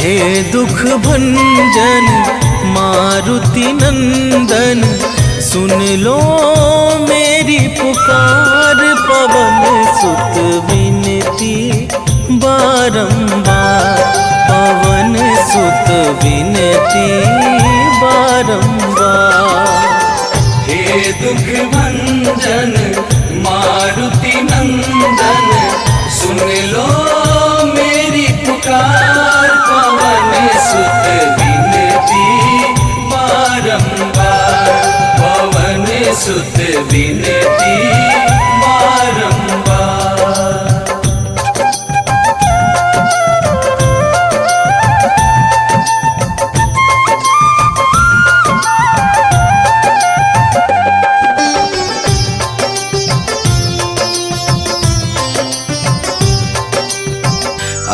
हे दुख भंजन मारुति नंदन, सुन लो मेरी पुकार। पवन सुत विनती बारंबार, पवन सुत विनती बारंबार। हे दुख भंजन मारुति नंदन, सुन लो मेरी पुकार। पवन सुत विनती बारंबार, पवन सुत विनती बारंबार।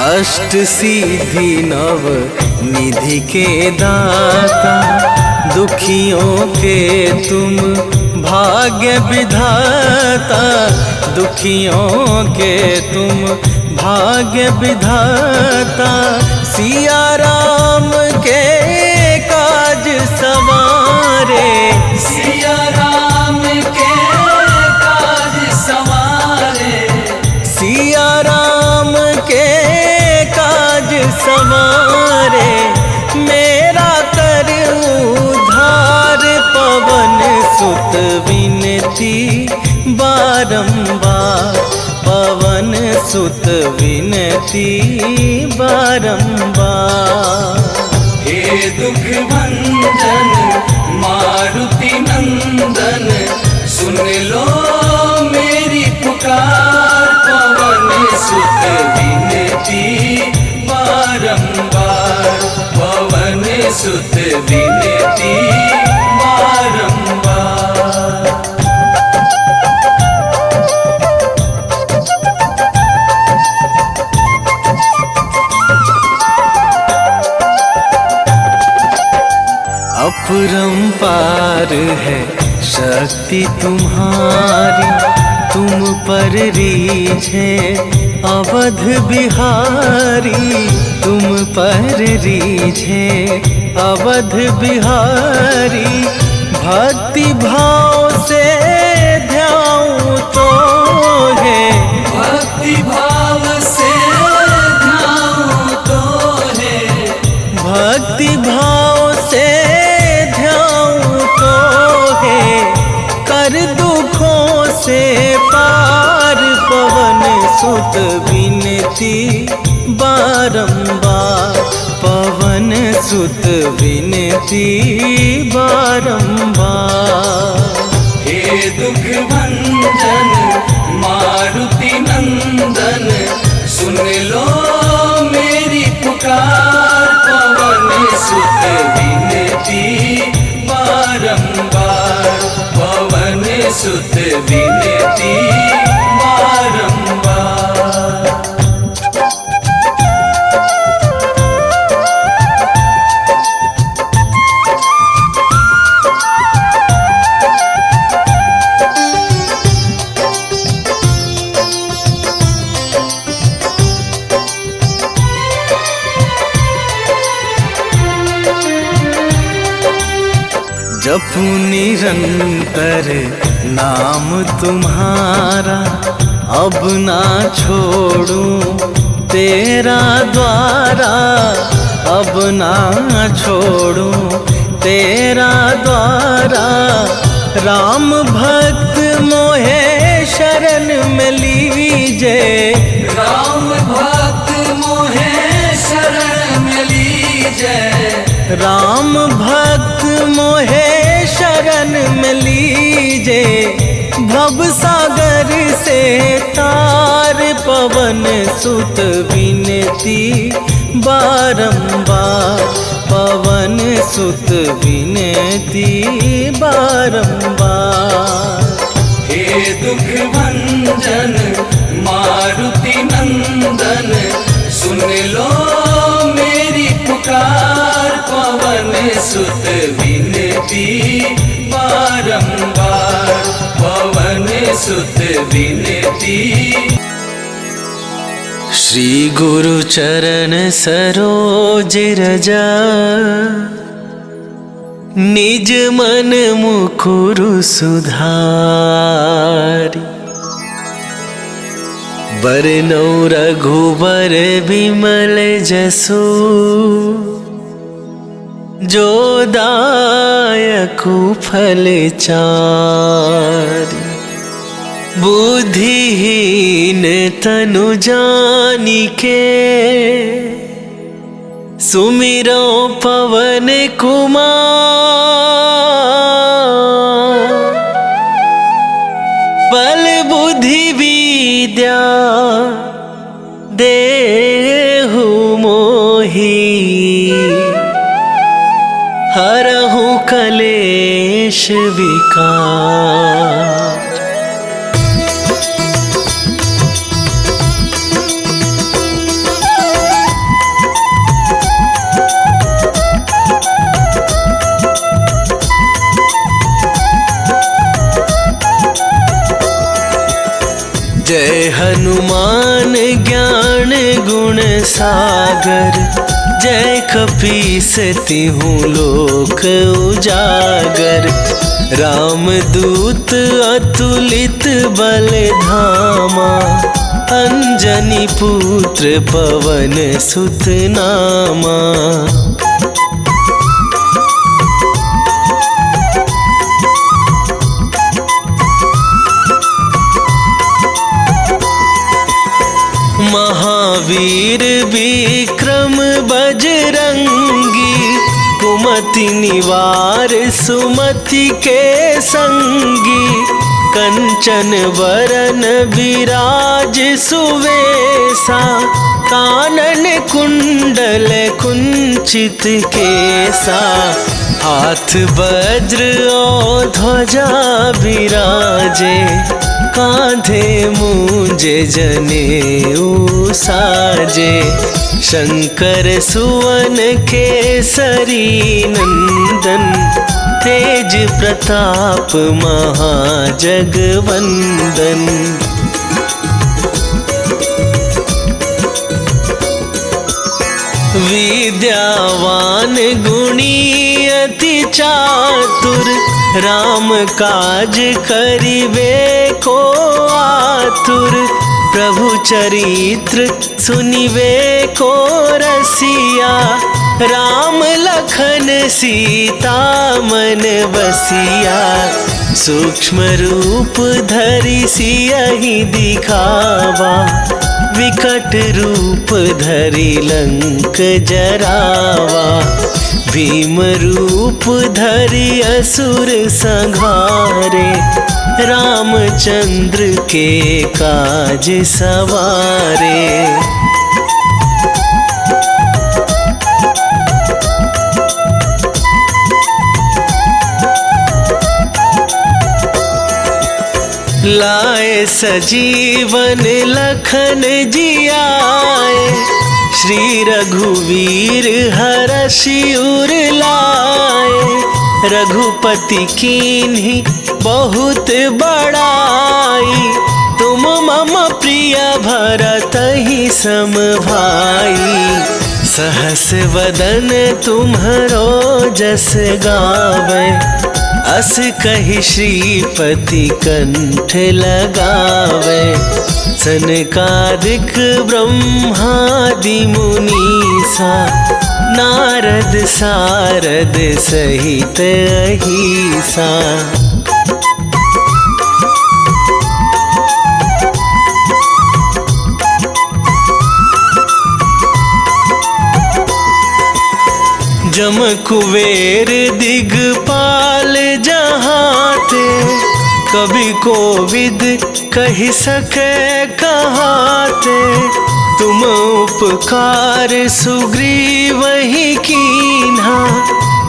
अष्ट सिद्धि नव निधि के दाता, दुखियों के तुम भाग्य विधाता। दुखियों के तुम भाग्य विधाता, सिया राम के काज सवारे। सिया राम के काज सवारे, सिया राम के काज सवारे। मेरा कर उद्धार, पवन सुत विनती बारंबार, पवन सुत विनती बारंबार। हे दुख भंजन मारुति नंदन, सुन लो मेरी पुकार। पवन सुत विनती बारंबार, पवन सुत विनती बारंबार। अपरंपार है शक्ति तुम्हारी, तुम पर रीझे अवध बिहारी। तुम पर रीझे अवध बिहारी, भक्ति भाव से ध्याऊं तो है। भक्ति भाव से ध्याऊं तो है, भक्ति भाव से ध्याऊं तो है। कर दुखों से पार, पवन सुत विनती बारंबार, पवन सुत विनती बारंबार। हे दुख भंजन मारुति नंदन, सुन लो मेरी पुकार। पवन सुत विनती बारंबार, पवन सुत विनती बारंबार। जपू निरंतर नाम तुम्हारा, अब ना छोड़ूं तेरा द्वारा। अब ना छोड़ूं तेरा द्वारा। राम भक्त मोहे शरण में लीजे, राम भक्त मोहे शरण में लीजे। राम भक्त मोहे शरण में लीजे। भव सागर से तार, पवन सुत विनती बारंबार, पवन सुत विनती बारंबार। हे दुख भंजन मारुति नंदन, सुन लो मेरी पुकार। पवन सुत विनती बारंबार, पवन सुत विनती। श्री गुरु चरण सरोज रजा, निज मन मुकुरु सुधारी। बरनौ रघुबर बिमल जसु, जो दायकु फल चारि। बुद्धिहीन तनु जानिके, सुमिरो पवन कुमार। बल बुद्धि विद्या देहु मोहि, हरहु कलेश विकार। जय हनुमान ज्ञान गुण सागर, जय कपीस तिहु लोक उजागर। रामदूत अतुलित बल धामा, अंजनी पुत्र पवन सुत नामा। महावीर विक्रम बजरंगी, कुमति निवार सुमति के संगी। कंचन वरन विराज सुवेसा, कानन कुंडल कुंचित केसा। हाथ वज्र और ध्वजा विराजे, कांधे मूंज जनेऊ साजे। शंकर सुवन केसरी नंदन, तेज प्रताप महाजगवंदन। विद्यावान गुणी अति चातुर, राम काज करिबे को आतुर। प्रभु चरित्र सुनिबे को रसिया, राम लखन सीता मन बसिया। सूक्ष्म रूप धरि सियहि दिखावा, विकट रूप धरि लंक जरावा। भीम रूप धरि असुर संहारे, रामचंद्र के काज सवारे। लाए सजीवन लखन जियाए, श्री रघुवीर हरषि उर लाए। रघुपति कीन्ही बहुत बड़ाई, तुम मम प्रिय भरतहि सम भाई। सहस वदन तुम्हरो जस गावे, अस कहि श्रीपति कंठ लगावे। सनकादिक ब्रह्मादि मुनीसा, नारद सारद सहित अहिसा। जम कुबेर दिगपाल जहाते, कवि कोविद कहि सके कहाते। तुम उपकार सुग्रीवहि कीन्हा,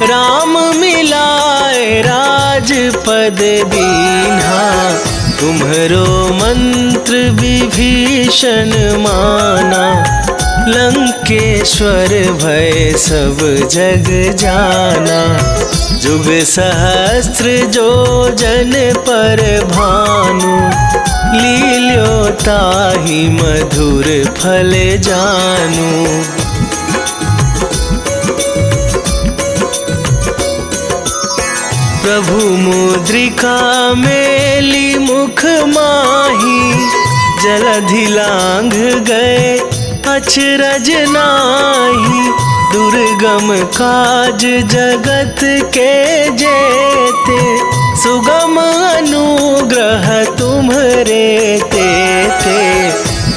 राम मिलाए राजपद दीन्हा। तुम्हरो मंत्र विभीषण माना, लंकेश्वर भय सब जग जाना। जुग सहस्त्र जो जन पर भानु, लील्यो ताहि मधुर फल जानू। प्रभु मुद्रिका मेली मुख माही, जलधि लांघ गए अचरज नाही। दुर्गम काज जगत के जेते, सुगम अनुग्रह तुम्हरे तेते।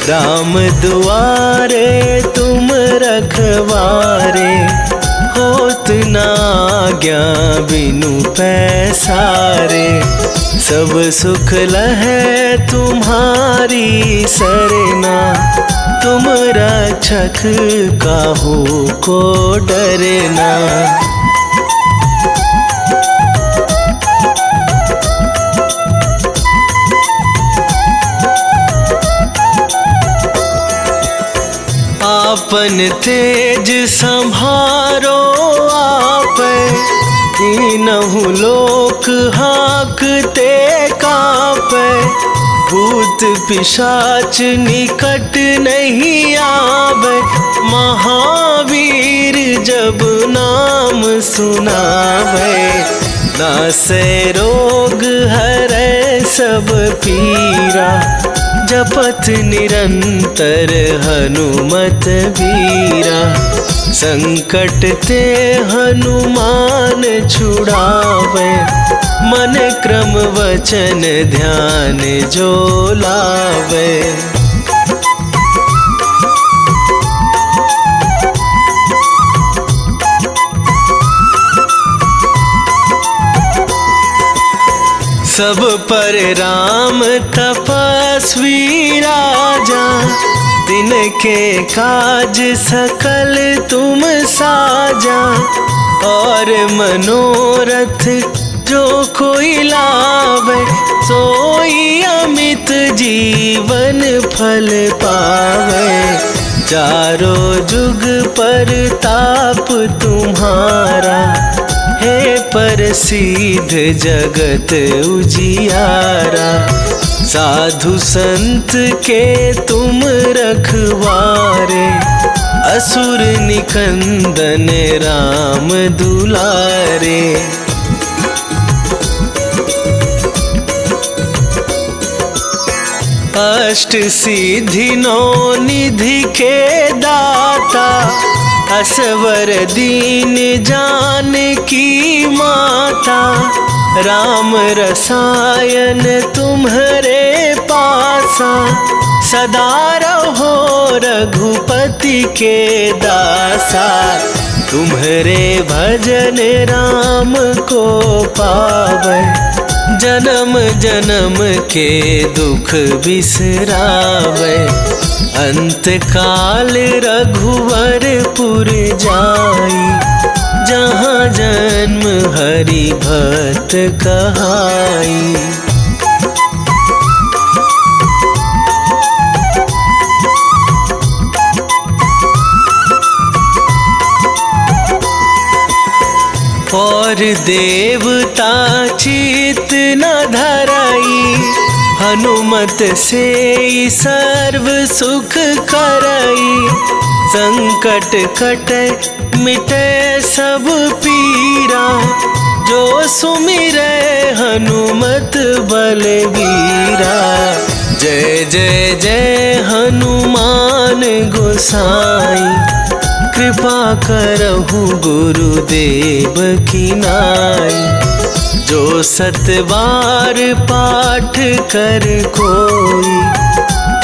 राम दुआरे तुम रखवारे, होत न आज्ञा बिनु पैसारे। सब सुख लहै तुम्हारी सरना, तुम रक्षक काहू को डरना। आपन तेज संभारो आप, तीनहु लोक हाँकते कांपे। भूत पिशाच निकट नहीं आवे, महावीर जब नाम सुनावे। नासै रोग हरै सब पीरा, जपत निरंतर हनुमत वीरा। संकट ते हनुमान छुड़ावे, मन क्रम वचन ध्यान जो लावे। सब पर राम तपस्वी राजा, तिनके काज सकल तुम साजा। और मनोरथ जो कोई लावे, सोई अमित जीवन फल पावे। चारों जुग पर ताप तुम्हारा, हे प्रसिद्ध जगत उजियारा। साधु संत के तुम रखवारे, असुर निकंदन राम दुलारे। अष्ट सिद्धि नौ निधि के दाता, असवर दीन जानकी माता। राम रसायन तुम्हरे पासा, सदा रहो रघुपति के दासा। तुम्हरे भजन राम को पावे, जन्म जन्म के दुख बिसरावे। अंत काल रघुवरपुर जाई, जहाँ जन्म हरि भक्त कहाई। और देवता चित न धराई, हनुमत से सर्व सुख करई। संकट कटे मिटे सब पीरा, जो सुमिरै हनुमत बलवीरा। जय जय जय हनुमान गोसाई, कृपा करहु गुरुदेव की नाई। जो सतबार पाठ कर कोई,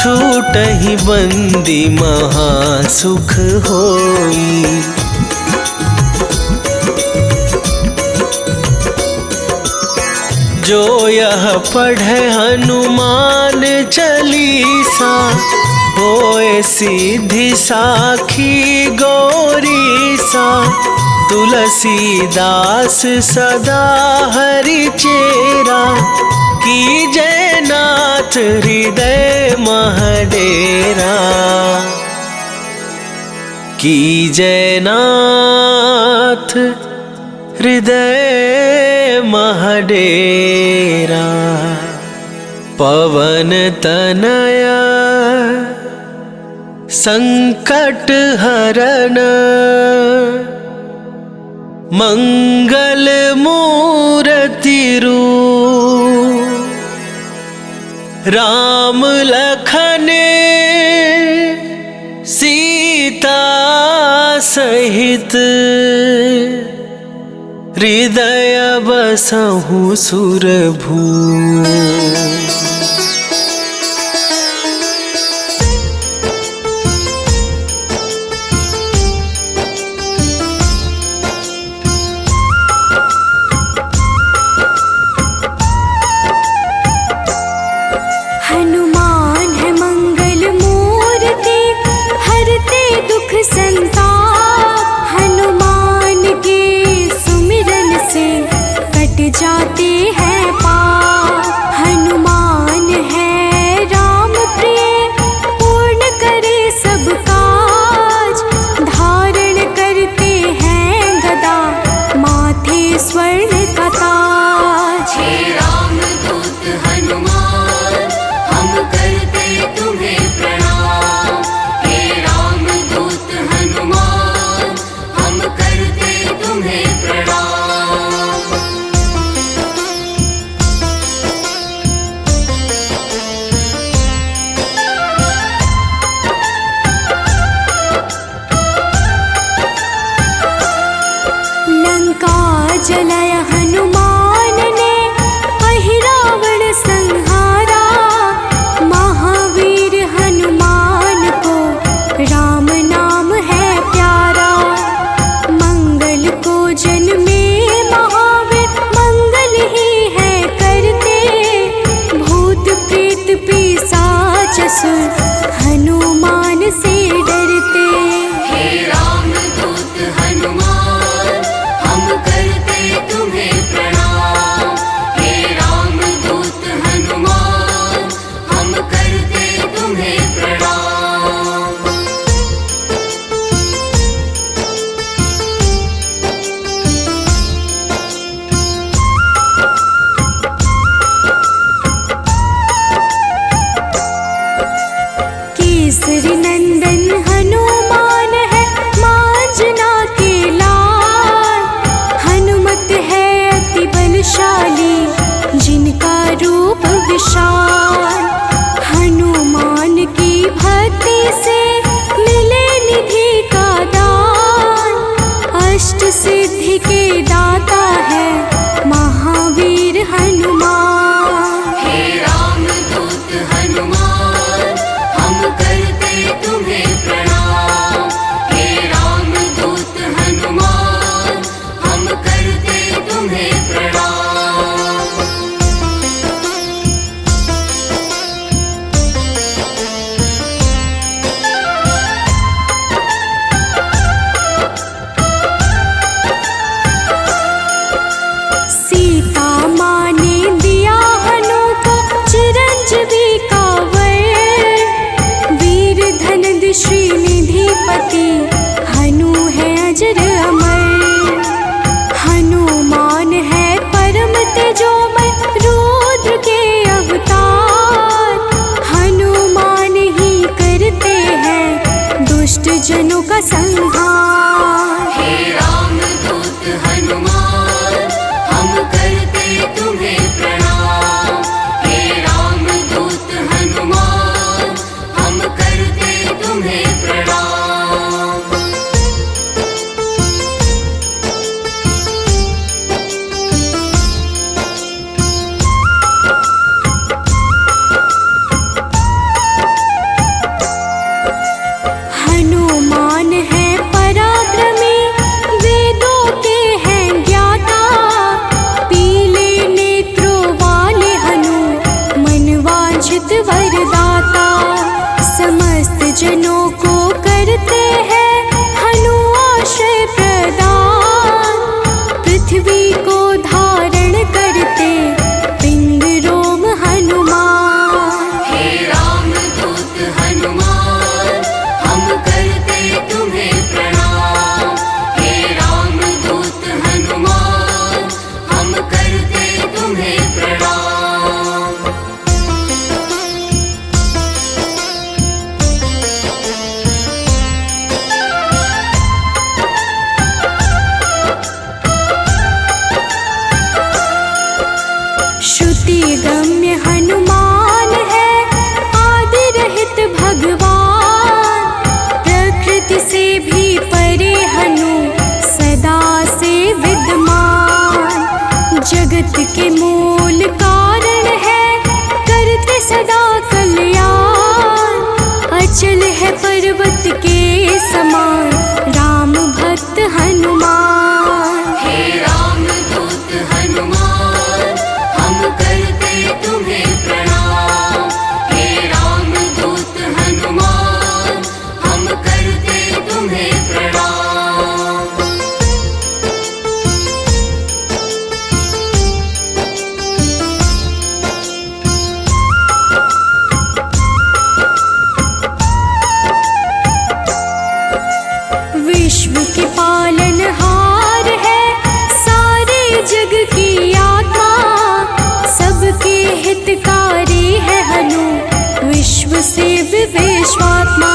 छूटहि बंदी महासुख होई। जो यह पढ़े हनुमान चालीसा, होए सिद्धि साखी गौरीसा। तुलसीदास सदा हरि चेरा, की जयनाथ हृदय महडेरा, की जयनाथ हृदय महडेरा। पवन तनया संकट हरन, मंगल मूर्ति रूप, राम लखन सीता सहित, हृदय बसहु सुरभू। हनुमान है मंगल मूर्ति, हरते दुख संताप। हनुमान के सुमिरन से कट जाते हैं पाप। हनुमान के पालनहार है, सारे जग की आत्मा, सबके हितकारी है हनु, विश्व से विश्वात्मा।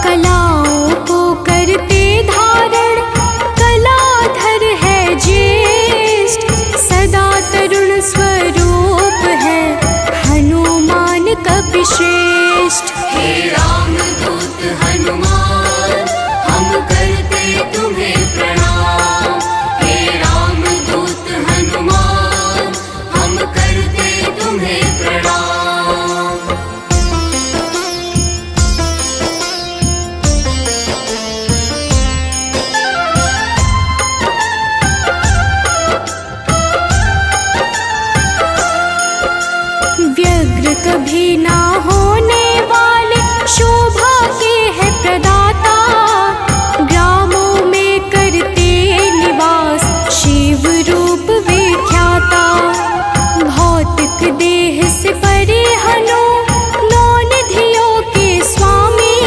कलाओं को करते धारण, कलाधर है ज्येष्ठ, सदा तरुण स्वरूप है हनुमान कपिश्रेष्ठ। हे रामदूत हनुमान, हम करते तुम्हें प्रणाम। हे रामदूत हनुमान, हम करते तुम्हें प्रणाम। व्यग्र कभी ना होने वाले, शोभा के है प्रदाता, ग्रामों में करते निवास, शिव रूप विख्याता। भौतिक देह से परे हनु, नौ निधियों के स्वामी,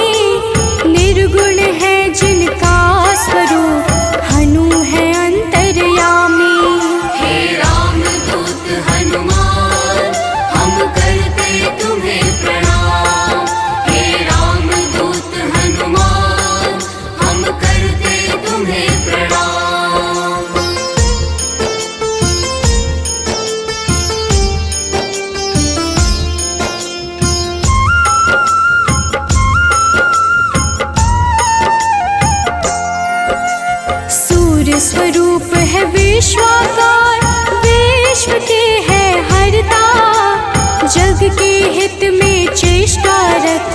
निर्गुण है जिनका स्वरूप, हनु है अंतर्यामी। हे रामदूत हनुमान, हम करते तुम्हें प्रणाम। हे रामदूत हनुमान, हम करते तुम्हें प्रणाम। सूर्य स्वरूप है विश्वाकार, विश्व के है हरता, जग के हित में चेष्टारत,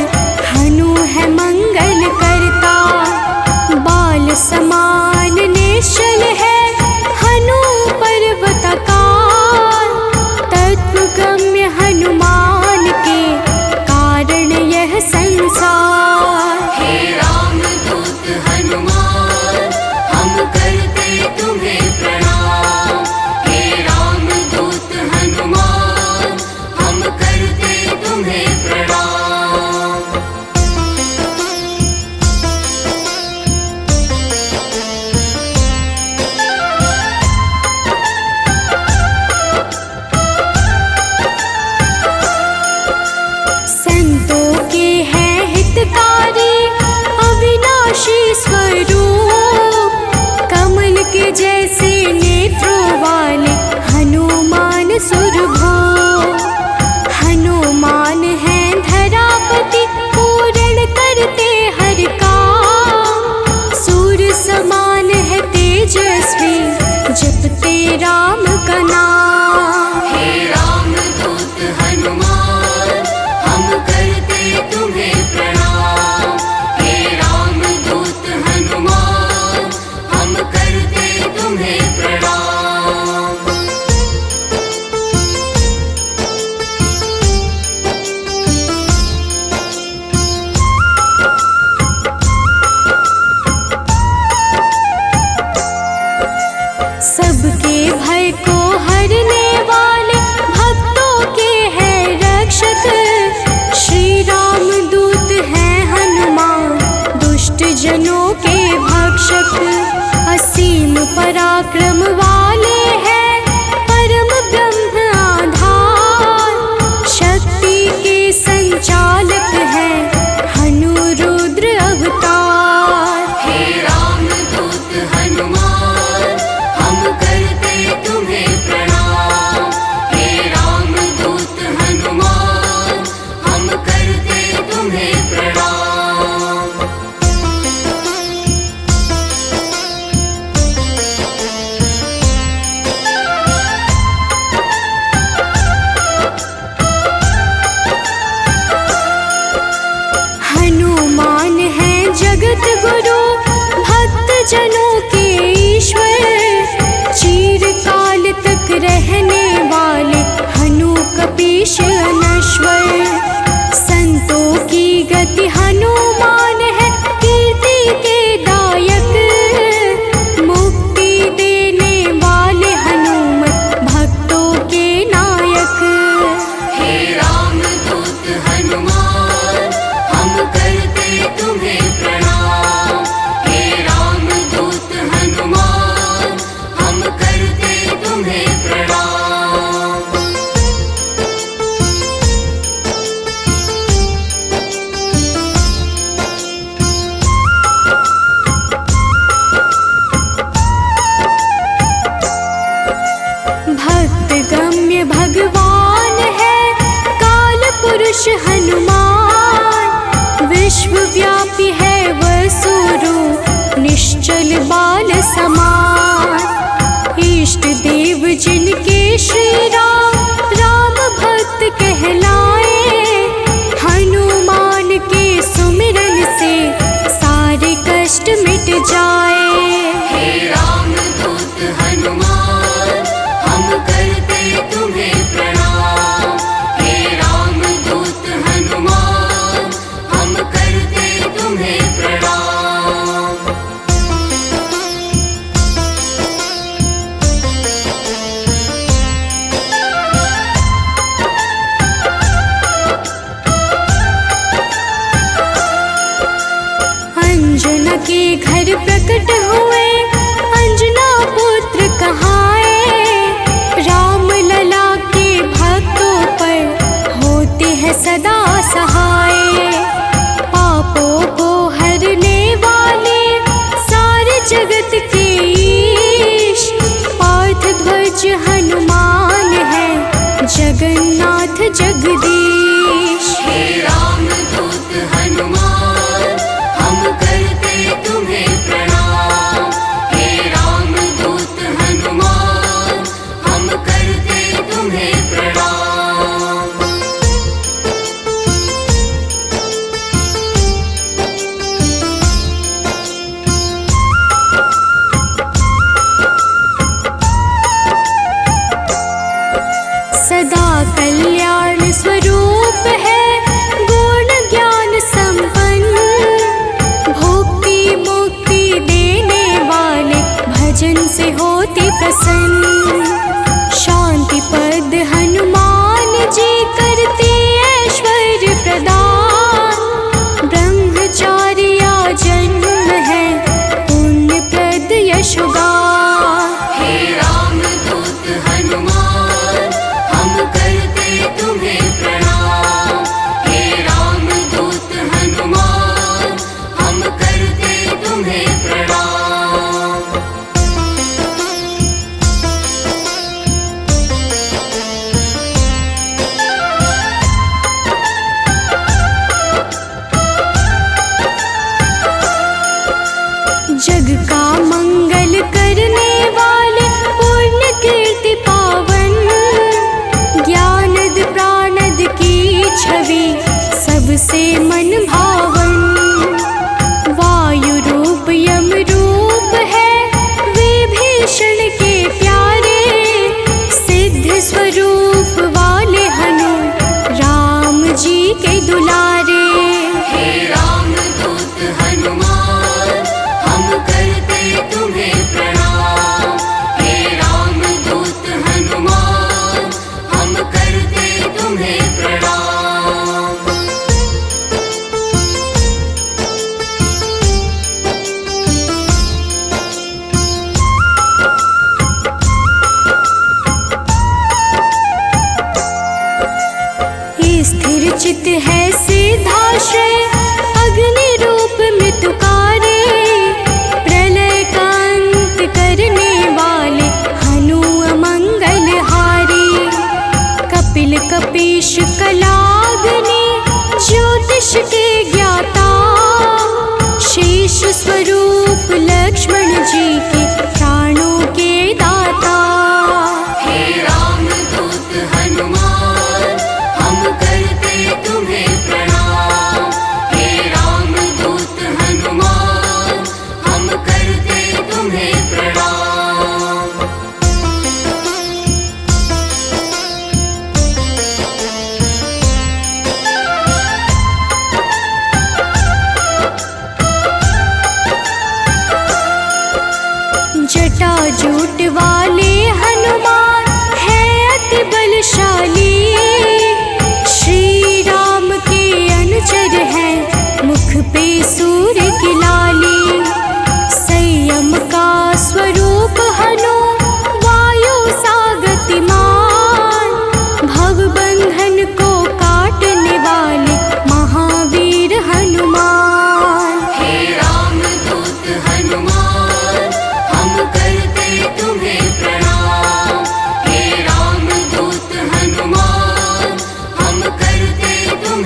हनु है मंगल करता। बाल समान निश्चल है हनु पर्वतकार, तत्वगम्य हनुमान के कारण यह संसार। हे रामदूत हनुमान, हम करते तुम्हें प्रणाम। हे रामदूत हनुमान, हम करते तुम्हें प्रणाम। संतों के हैं हितकारी, अविनाशी स्वरूप, कमल के जैसे नेत्रों वाले हनुमान सुरभो। हनुमान है धरापति, पूर्ण करते हर काम, सूर्य समान है तेजस्वी, जपते राम का नाम। हे रामदूत हनुमान, हम करते तुम्हें प्रणाम। हे रामदूत हनुमान, हम करते तुम्हें प्रणाम। सबके भय को हरने वाले, भक्तों के हैं रक्षक, श्री राम दूत हैं हनुमान, दुष्ट जनों के भक्षक। असीम पराक्रम वाले हैं, परम ब्रह्म आधार, शक्ति के संचालक हैं हनु रुद्र अवतार। हे रामदूत हनुमान, हम करते तुम्हें प्रणाम। हे रामदूत हनुमान, हम करते तुम्हें प्रणाम। हनुमान है जगत गुरु, भक्त जनों के ईश्वर, चिरकाल तक रहने वाले हनु कपीश अनश्वर। संतों की गति हनुमान है, कीर्ति के दायक, मुक्ति देने वाले हनुमत, भक्तों के नायक। हे रामदूत हनुमान, हम करते तुम्हें प्रणाम। हे रामदूत हनुमान, विश्वव्यापी है वसुरूप निश्चल बाल समान। इष्ट देव जिनके श्री राम, राम भक्त कहलाए, हनुमान के सुमिरन से सारे कष्ट मिट जाए। हे राम दूत हनुमान, हम करते तुम्हें प्रणाम। हे राम दूत हनुमान, हम करते तुम्हें प्रणाम। अंजना के घर प्रकट हुए, अंजना पुत्र कहाए, राम लला के भक्तों पर होते हैं सदा सहाय। पापों को हरने वाले सारे जगत के ईश, पार्थ ध्वज हनुमान है जगन्नाथ जगदीश। हे राम दूत हनुमान, हम करते तुम्हें प्रणाम। हे राम दूत हनुमान, हम करते तुम्हें प्रणाम। सदा कल्याण स्वरूप है, गुण ज्ञान संपन्न, भक्ति मुक्ति देने वाले भजन से होते प्रसन्न। शांति पद हनुमान जी करते ऐश्वर्य प्रदान, ब्रह्मचारिया जन्म है पुण्य प्रद यशोगान। हे राम दूत हनुमान, हम करते तुम्हें प्रणाम। हे राम दूत हनुमान, हम करते तुम्हें प्रणाम। जग का मंगल करने वाले पुण्य कीर्ति पावन, ज्ञानद प्राणद की छवि सबसे मन भावन। वायु रूप यम रूप है विभीषण के प्यारे, सिद्ध स्वरूप वाले हनु राम जी के दुलारे। हे राम दूत हनुमान, हम करते तुम्हें प्रणाम। हे राम दूत हनुमान, हम करते तुम्हें प्रणाम। स्थिर चित है सिद्धाश्रय, अग्नि रूप मृत्युकारे, प्रलय का अंत करने वाले हनु अमंगल हारी। कपिल कपीश कलाग्नि ज्योतिष के ज्ञाता, शेष स्वरूप लक्ष्मण जी के प्राणों के दाता। हे राम दूत हनुमान, हम करते तुम्हें प्रणाम। हे राम दूत हनुमान, हम करते तुम्हें प्रणाम। जटाजूट वाले हनुमान है अति बलशाली, श्री राम के अनुचर है मुख पे सूर्य की लाली। संयम का स्वरूप हनु वायु सा गतिमान, भवबंधन को काटने वाले महावीर हनुमान। हे राम दूत हनुमान, हम करते तुम्हें प्रणाम। हे राम दूत हनुमान, हम करते तुम्हें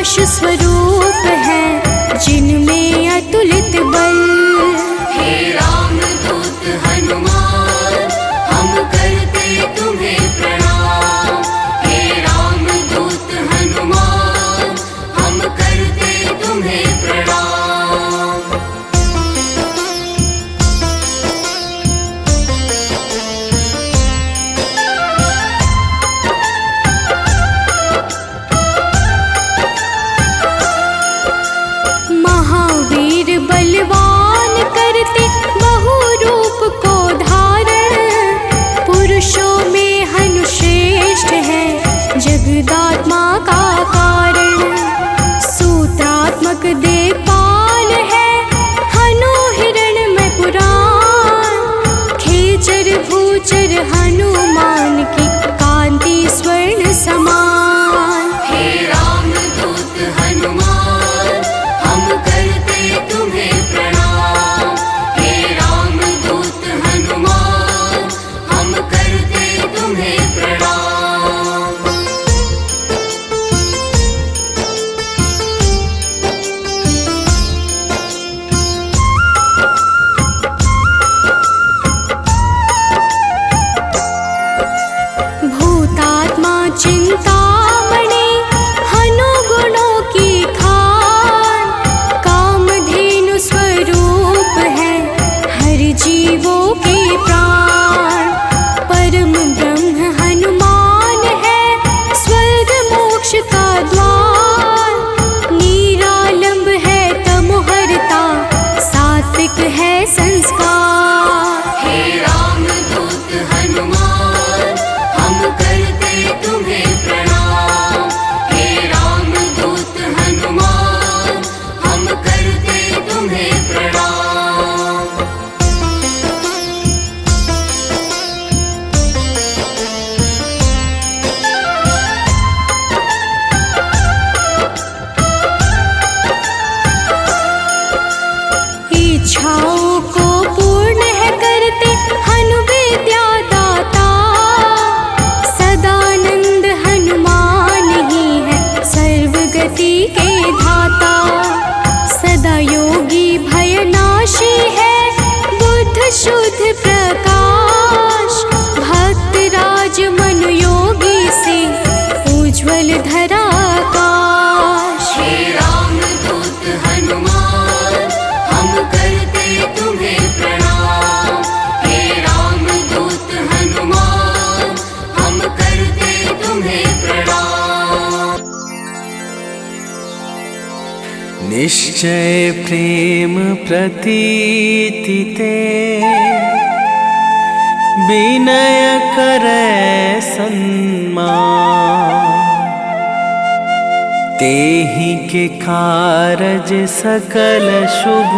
विनाश स्वरूप है जिनमें अतुलित बल। हे रामदूत हनुमान हम करते तुम्हें प्रणाम। हे रामदूत हनुमान हम करते तुम्हें प्रणाम। महावीर बलवान करते बहु रूप को धारण, पुरुषों में हनु श्रेष्ठ है जगदात्मा का कारण। सूत्रात्मक देवपाल है हनु हिरण्मय पुराण, खेचर भूचर हनुमान की कांति स्वर्ण समान। हे रामदूत हनुमान हम करते तुम्हें प्रणाम। हे रामदूत हनुमान हम करते तुम्हें प्रणाम। भूतात्मा चिंतामणि हनु गुणों की खान, कामधेनु स्वरूप है हर जीवों के प्राण। परम ब्रह्म हनुमान है स्वर्ग मोक्ष का द्वार, निरालंब है तमोहरता सात्विक है संस्कार। हे रामदूत हनुमान हम करते तुम्हें प्रणाम। हे रामदूत हनुमान हम करते तुम्हें प्रणाम। इच्छाओं को पूर्ण है करते हनु विद्या दाता, सदानंद हनुमान ही है सर्वगति के धाता। सदा योगी भयनाशी है बुद्ध शुद्ध प्रकाश, भक्त राज मनु योगी से उज्ज्वल धरा आकाश। हे रामदूत हनुमान हम करते तुम्हें प्रणाम। हे रामदूत हनुमान हम करते तुम्हें प्रणाम। निश्चय प्रेम प्रतीति ते, विनय करे सन्मान। तेहि के कारज सकल शुभ,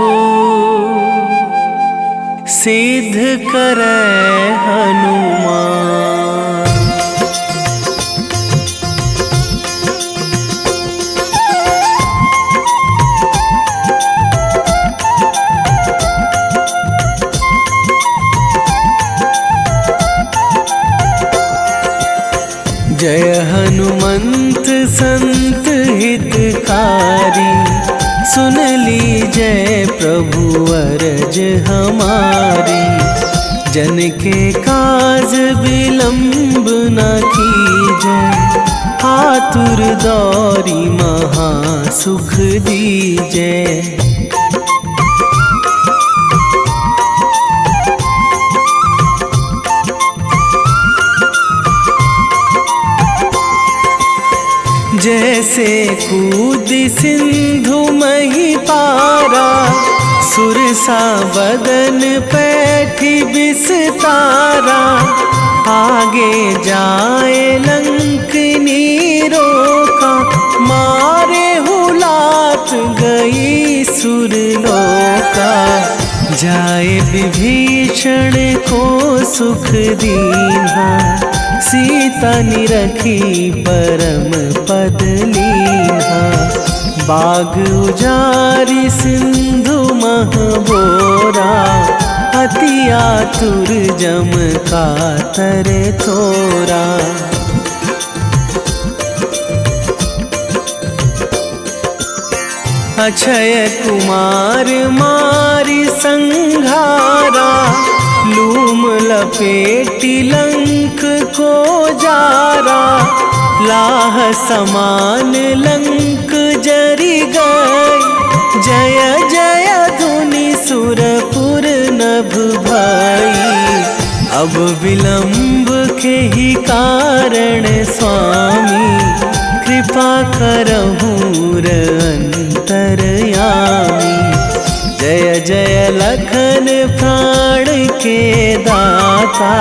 सिद्ध करे हनुमान। जय हनुमंत संत हितकारी, सुन लीजय प्रभु अरज हमारी। जन के काज विलंब न कीजय, आतुर दौरी महा सुख दीजय। जैसे कूद सिंधु मही पारा, सुरसा बदन पैठी बिस्तारा। आगे जाए लंकनी रोका, मारे हुलात गई सुरलोका। जाए विभीषण को सुख दीन्हा, सीता निरखी परम पद लीन्हा। बाग उजारी सिंधु महबोरा, अति आतुर जम कातर थोरा। अक्षय कुमार मारी संघारा, लूम लपेटी लंक को जारा, लाह समान लंक जरी गई, जय जय धुनि सुरपुर नभ भई। अब विलंब के ही कारण स्वामी, कृपा करहूँ अंतरयामी। जय जय लखन प्राण के दाता,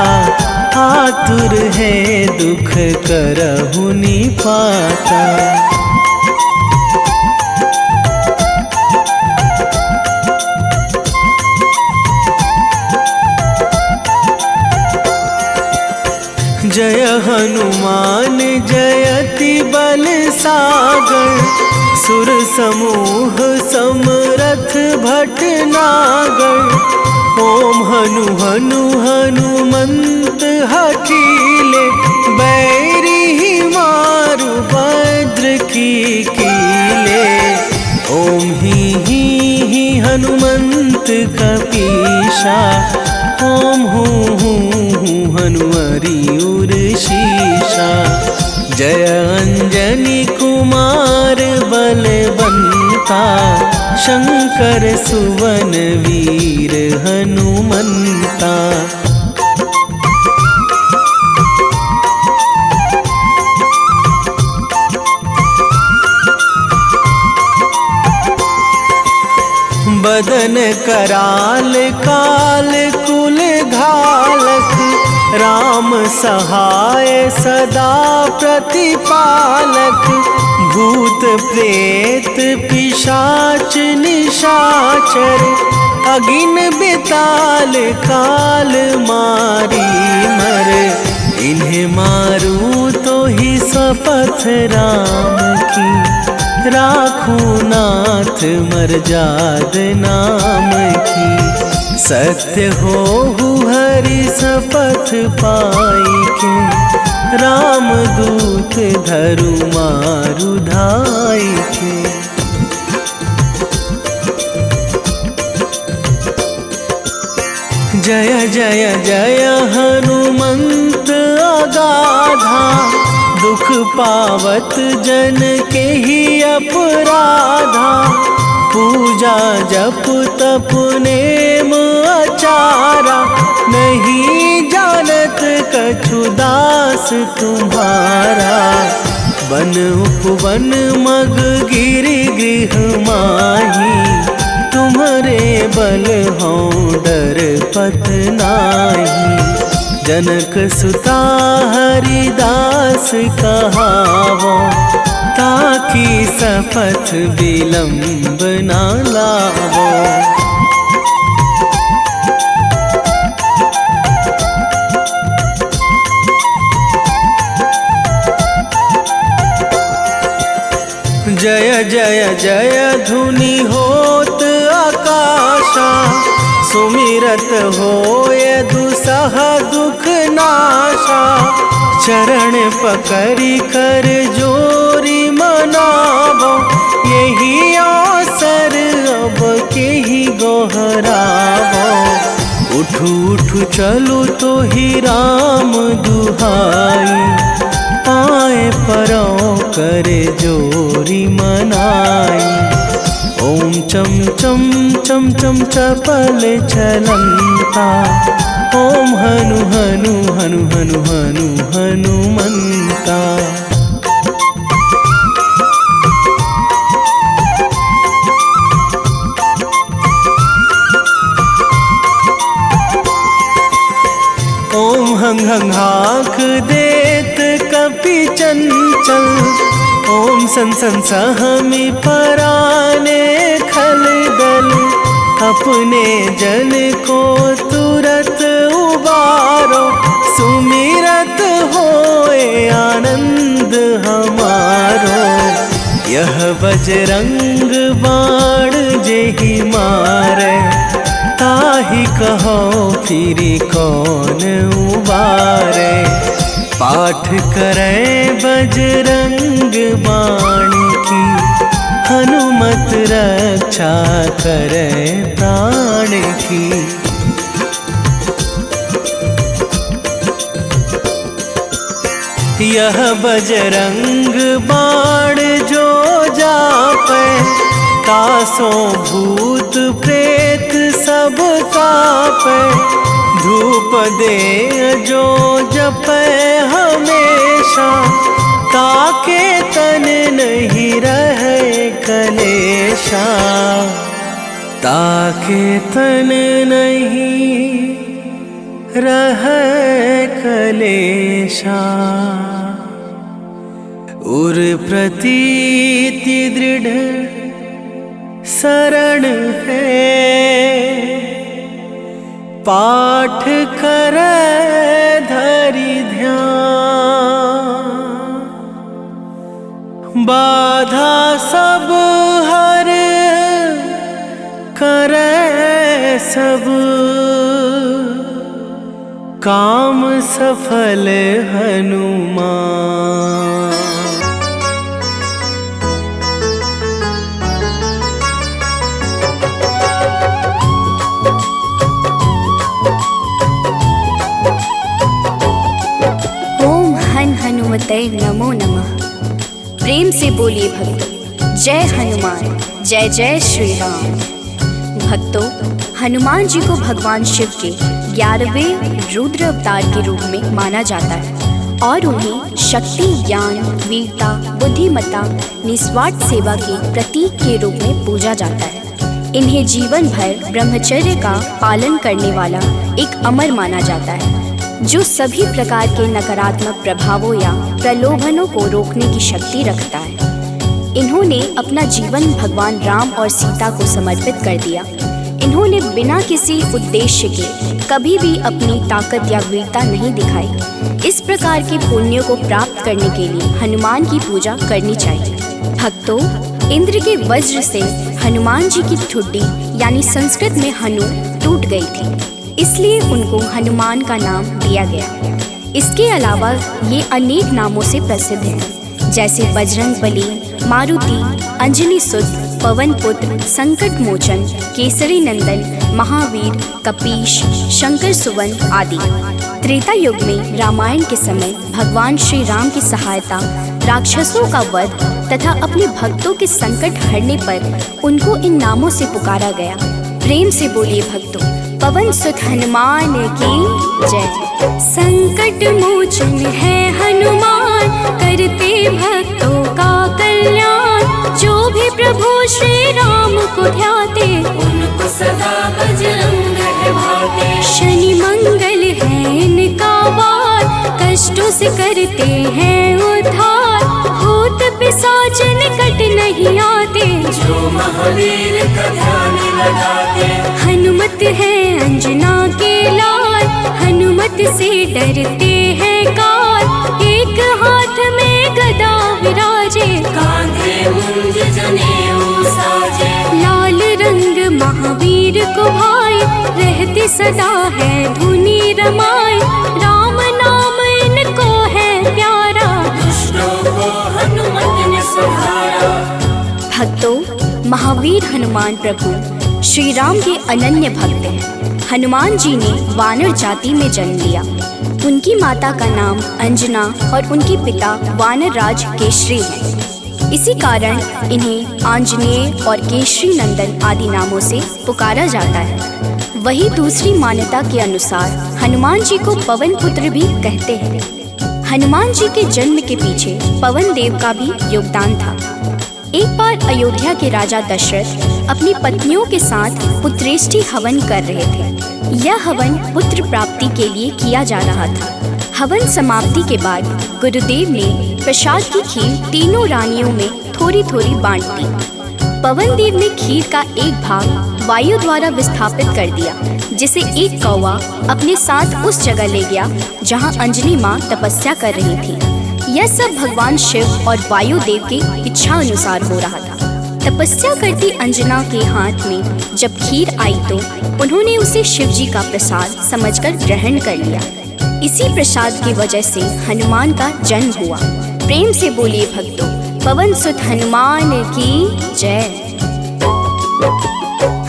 आतुर है दुख करहु निपाता। जय हनुमान जयति बल सागर, सुर समूह समरथ भटनागर। ओम हनु हनु हनुमंत हठीले, बैरी मारु भद्र की कीले। ओम ही हनुमंत कपीशा, ओम हूँ हनुमरी उर शीशा। जय अंजनी कुमार बलवंता, शंकर सुवन वीर हनुमंता। बदन कराल काल कुल घालक, राम सहाय सदा प्रतिपालक। भूत प्रेत पिशाच निशाचर, अगिन बिताल काल मारी मर। इन्हें मारूं तो ही शपथ राम की, राखूं नाथ मर्याद नाम की। सत्य हो हरि शपथ पाई के, राम दूत धरु मारु धाई के। जय जय जय हनुमंत अगाधा, दुख पावत जन के ही अपराधा। पूजा जप तप नेम आचारा, नहीं जानत कछु दास तुम्हारा। बन उपवन मग गिरि गृह माही, तुम्हारे बल हों डर पत नाही। जनक सुता हरिदास कहावो, ताकि शपथ विलंब ना लावो। जय जय जय धुनि होत आकाशा, सुमिरत होय दुसह दुख नाशा। चरण पकड़ी कर जोरी मनावो, यही अवसर अब के ही गोहरावो। उठू उठू चलो तो ही राम दुहाई, पाए परों करे जोरी मनाई। ओम चम चम चम चम चपल चलंता, ओम हनु हनु हनु हनु हनु हनुमंता। ओम हंग हंग हाक देत कपि चंचल, ओम सन सन सहमी पराने खल दल। अपने जन को तुरत उबारो, सुमिरत होए आनंद हमारो। यह बजरंग बाण जेहि मारे, ताहि कहो फिरि कौन उबारे। पाठ करे बजरंग बाण की, हनुमान हनुमत रक्षा करे प्राण की। यह बजरंग बाण जो जापै, तासों भूत प्रेत सब कापै। धूप दे जो जपै हमेशा, ताके तन नहीं रहे कलेशा। ताके तन नहीं रहे कलेशा। उर प्रतीति दृढ़ शरण है, पाठ करे धरि ध्यान। बाधा सब हर करे सब, काम सफल हनुमान। ओम हन हनुमते नमो नमः। प्रेम से बोलिए भक्तों, जय हनुमान, जय जय श्री राम। भक्तों, हनुमान जी को भगवान शिव के 11वें रुद्र अवतार के रूप में माना जाता है और उन्हें शक्ति, ज्ञान, वीरता, बुद्धिमत्ता, निस्वार्थ सेवा के प्रतीक के रूप में पूजा जाता है। इन्हें जीवन भर ब्रह्मचर्य का पालन करने वाला एक अमर माना जाता है, जो सभी प्रकार के नकारात्मक प्रभावों या प्रलोभनों को रोकने की शक्ति रखता है। इन्होंने अपना जीवन भगवान राम और सीता को समर्पित कर दिया। इन्होंने बिना किसी उद्देश्य के कभी भी अपनी ताकत या वीरता नहीं दिखाई। इस प्रकार के पुण्यों को प्राप्त करने के लिए हनुमान की पूजा करनी चाहिए। भक्तों, इंद्र के वज्र से हनुमान जी की ठुड्डी यानी संस्कृत में हनु टूट गई थी, इसलिए उनको हनुमान का नाम दिया गया। इसके अलावा ये अनेक नामों से प्रसिद्ध हैं, जैसे बजरंग बली, मारुति, अंजनी सुत, पवन पुत्र, संकट मोचन, केसरी नंदन, महावीर, कपीश, शंकर सुवन आदि। त्रेता युग में रामायण के समय भगवान श्री राम की सहायता, राक्षसों का वध तथा अपने भक्तों के संकट हरने पर उनको इन नामों से पुकारा गया। प्रेम से बोलिए भक्तों, पवन सुत हनुमान की जय। संकट मोचन है हनुमान, करते भक्तों का कल्याण। जो भी प्रभु श्री राम को ध्याते, उनको सदा बजरंग है भाते। शनि मंगल है इनका वार, कष्टों से करते हैं उद्धार। भूत पिशाच निकट नहीं आते, जो महावीर का ध्यान लगाते। हनुमत है अंजना के लाल, हनुमत से डरते हैं काल। एक हाथ में गदा विराजे, कांधे मुंज जनेऊ साजे। लाल रंग महावीर को भाई, रहते सदा है धुनी रमाए। राम नाम इनको है प्यारा, दुष्टों को हनुमत ने संहारा। भक्तों, महावीर हनुमान प्रभु श्री राम के अनन्य भक्त हैं। हनुमान जी ने वानर जाति में जन्म लिया। उनकी माता का नाम अंजना और उनके पिता वानर राज केशरी हैं। इसी कारण इन्हें आंजनेय और केशरी नंदन आदि नामों से पुकारा जाता है। वही दूसरी मान्यता के अनुसार हनुमान जी को पवन पुत्र भी कहते हैं। हनुमान जी के जन्म के पीछे पवन देव का भी योगदान था। एक बार अयोध्या के राजा दशरथ अपनी पत्नियों के साथ पुत्रेष्टि हवन कर रहे थे। यह हवन पुत्र प्राप्ति के लिए किया जा रहा था। हवन समाप्ति के बाद गुरुदेव ने प्रसाद की खीर तीनों रानियों में थोड़ी थोड़ी बांट दी। पवन देव ने खीर का एक भाग वायु द्वारा विस्थापित कर दिया, जिसे एक कौवा अपने साथ उस जगह ले गया जहाँ अंजनी माँ तपस्या कर रही थी। यह सब भगवान शिव और वायु देव की इच्छा अनुसार हो रहा था। तपस्या करती अंजना के हाथ में जब खीर आई तो उन्होंने उसे शिव जी का प्रसाद समझकर ग्रहण कर लिया। इसी प्रसाद की वजह से हनुमान का जन्म हुआ। प्रेम से बोलिए भक्तों, पवन सुत हनुमान की जय।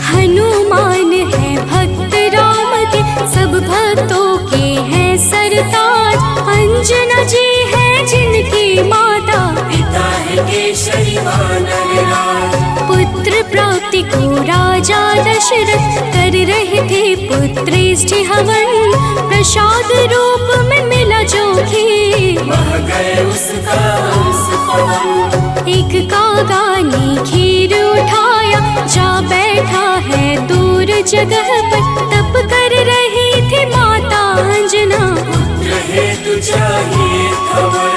हनुमान है भक्त राम के, सब भक्तों के हैं सरताज। अंजना जी है जिनकी माता, पिता है केसरी वानर राज। पुत्र प्राप्ति को राजा दशरथ कर रहे थे पुत्रेष्ठ हवन। प्रसाद रूप में मिला जो खीर, बह गए उसका हंस पवन। एक कागा ने खीर उठाया, जा बैठा है दूर जगह पर। तप कर रही थी माता अंजना, पुत्र हेतु चाहिए खबर।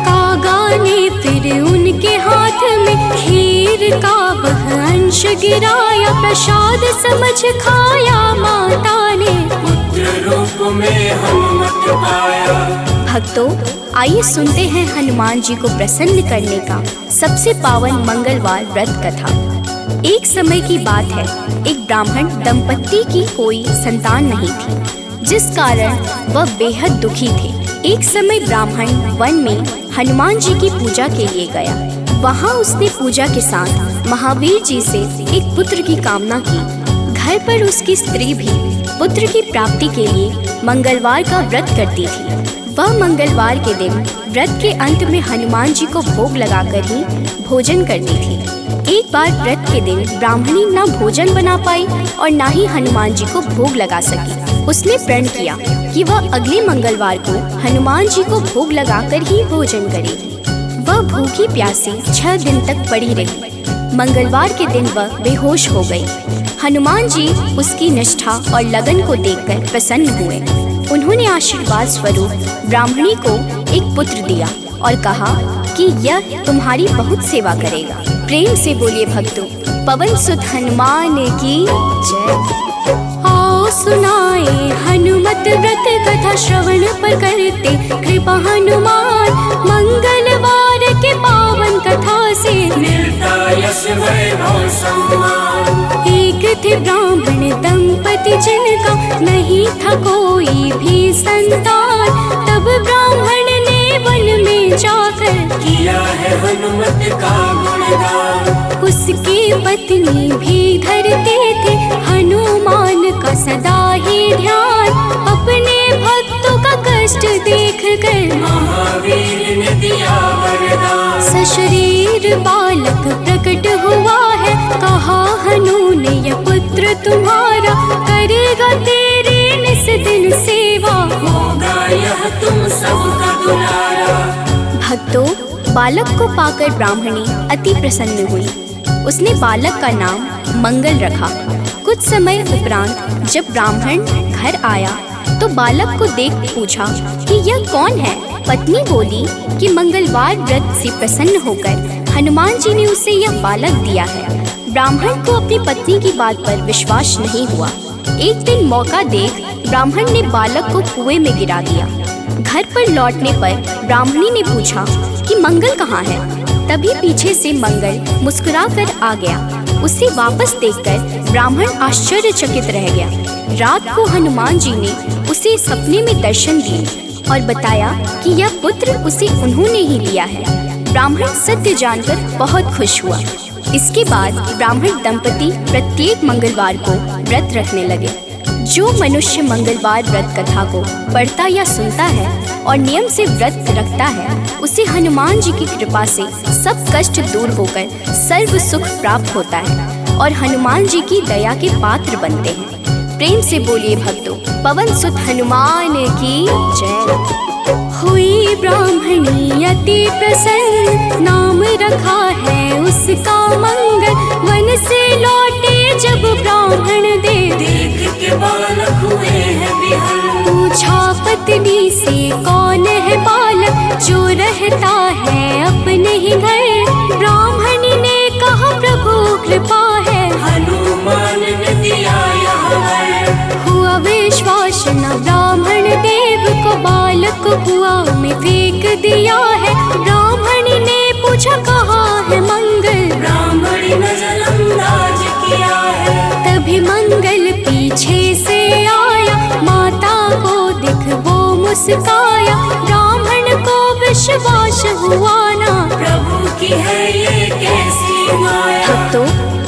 कागा ने फिर उनके हाथ में खीर का वह अंश गिराया। प्रसाद समझ खाया माता ने, पुत्र रूप में हनुमत पाया। भक्तों, आइए सुनते हैं हनुमान जी को प्रसन्न करने का सबसे पावन मंगलवार व्रत कथा। एक समय की बात है, एक ब्राह्मण दंपत्ति की कोई संतान नहीं थी, जिस कारण वह बेहद दुखी थे। एक समय ब्राह्मण वन में हनुमान जी की पूजा के लिए गया। वहाँ उसने पूजा के साथ महावीर जी से एक पुत्र की कामना की। घर पर उसकी स्त्री भी पुत्र की प्राप्ति के लिए मंगलवार का व्रत करती थी। वह मंगलवार के दिन व्रत के अंत में हनुमान जी को भोग लगाकर ही भोजन करती थी। एक बार व्रत के दिन ब्राह्मणी न भोजन बना पाई और न ही हनुमान जी को भोग लगा सकी। उसने प्रण किया कि वह अगले मंगलवार को हनुमान जी को भोग लगाकर ही भोजन करेगी। वह भूखी प्यासी 6 दिन तक पड़ी रही। मंगलवार के दिन वह बेहोश हो गई। हनुमान जी उसकी निष्ठा और लगन को देखकर प्रसन्न हुए। उन्होंने आशीर्वाद स्वरूप ब्राह्मणी को एक पुत्र दिया और कहा कि यह तुम्हारी बहुत सेवा करेगा। प्रेम से बोलिए भक्तों, पवन सुत हनुमान की जय। आओ सुनाए हनुमत व्रत कथा, श्रवण पर करते कृपा हनुमान। मंगलवार के पावन कथा से मिलता यश वैभव सम्मान। एक थे ब्राह्मण दंपति जिनका नहीं था कोई भी संतान। तब ब्राह्मण ने वन में जाकर किया है हनुमत का गुणगान। उसकी पत्नी भी धरते थे हनुमान का सदा ही ध्यान। अपने भक्तों का कष्ट देख कर महावीर ने दिया वरदान। सशरीर बालक प्रकट हुआ है, कहा हनु ने यह पुत्र तुम्हारा करेगा तेरी निस दिन सेवा। होगा यह तुम सबका दुलारा। भक्तों, बालक को पाकर ब्राह्मणी अति प्रसन्न हुई। उसने बालक का नाम मंगल रखा। कुछ समय उपरांत जब ब्राह्मण घर आया तो बालक को देख पूछा कि यह कौन है। पत्नी बोली कि मंगलवार व्रत से प्रसन्न होकर हनुमान जी ने उसे यह बालक दिया है। ब्राह्मण को अपनी पत्नी की बात पर विश्वास नहीं हुआ। एक दिन मौका देख ब्राह्मण ने बालक को कुएं में गिरा दिया। घर पर लौटने पर ब्राह्मणी ने पूछा कि मंगल कहाँ है। तभी पीछे से मंगल मुस्कुरा कर आ गया। उसे वापस देखकर ब्राह्मण आश्चर्यचकित रह गया। रात को हनुमान जी ने उसे सपने में दर्शन दिए और बताया कि यह पुत्र उसे उन्होंने ही दिया है। ब्राह्मण सत्य जानकर बहुत खुश हुआ। इसके बाद ब्राह्मण दंपति प्रत्येक मंगलवार को व्रत रखने लगे। जो मनुष्य मंगलवार व्रत कथा को पढ़ता या सुनता है और नियम से व्रत रखता है, उसे हनुमान जी की कृपा से सब कष्ट दूर होकर सर्व सुख प्राप्त होता है और हनुमान जी की दया के पात्र बनते हैं। प्रेम से बोलिए भक्तों, पवन सुत हनुमान की जय। हुई ब्राह्मणी अति प्रसन्न, नाम रखा है उसका मंगल। वन से लौटे जब ब्राह्मण देव, देख के बालक हुए हैं विहल। पूछा पत्नी से कौन है बालक जो रहता है अपने ही घर। ब्राह्मणी ने कहा प्रभु कृपा है, हनुमान ने दिया यह वर। हुआ विश्वास न ब्राह्मण देव को, बालक को कुआं में फेंक दिया है। ब्राह्मणी ने पूछा कहाँ है मंगल, ब्राह्मणी नजरअंदाज किया है। तभी मंगल पीछे से आया, माता को देख वो मुस्काया। ब्राह्मण को विश्वास हुआ ना, प्रभु की है ये कैसी माया। तो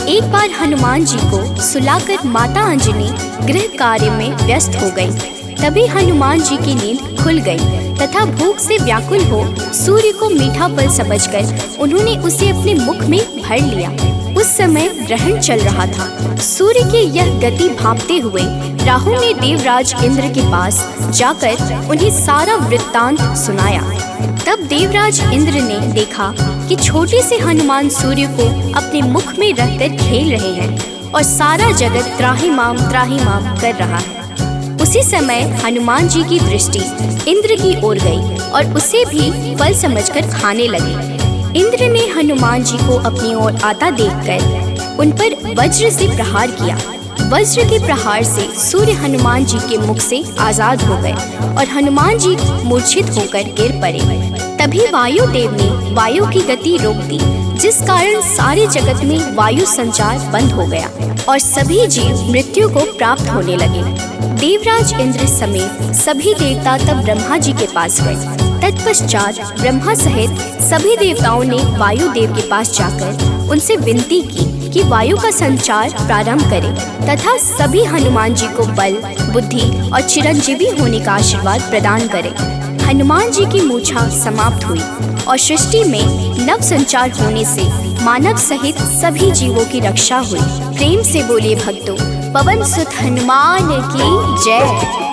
एक बार हनुमान जी को सुलाकर माता अंजनी गृह कार्य में व्यस्त हो गई। तभी हनुमान जी की नींद खुल गई तथा भूख से व्याकुल हो सूर्य को मीठा फल समझकर उन्होंने उसे अपने मुख में भर लिया। उस समय ग्रहण चल रहा था। सूर्य की यह गति भांपते हुए राहु ने देवराज इंद्र के पास जाकर उन्हें सारा वृत्तांत सुनाया। तब देवराज इंद्र ने देखा कि छोटे से हनुमान सूर्य को अपने मुख में रखकर खेल रहे हैं और सारा जगत त्राहिमाम कर रहा है। उसी समय हनुमान जी की दृष्टि इंद्र की ओर गई और उसे भी फल समझकर खाने लगे। इंद्र ने हनुमान जी को अपनी ओर आता देखकर उन पर वज्र से प्रहार किया। वज्र के प्रहार से सूर्य हनुमान जी के मुख से आजाद हो गए और हनुमान जी मूर्छित होकर गिर पड़े। तभी वायुदेव ने वायु की गति रोक दी, जिस कारण सारे जगत में वायु संचार बंद हो गया और सभी जीव मृत्यु को प्राप्त होने लगे। देवराज इंद्र समेत सभी देवता तब ब्रह्मा जी के पास गए। तत्पश्चात ब्रह्मा सहित सभी देवताओं ने वायु देव के पास जाकर उनसे विनती की कि वायु का संचार प्रारंभ करें तथा सभी हनुमान जी को बल, बुद्धि और चिरंजीवी होने का आशीर्वाद प्रदान करें। हनुमान जी की मूछा समाप्त हुई और सृष्टि में नव संचार होने से मानव सहित सभी जीवों की रक्षा हुई। प्रेम से बोलिए भक्तों, पवन सुत हनुमान की जय।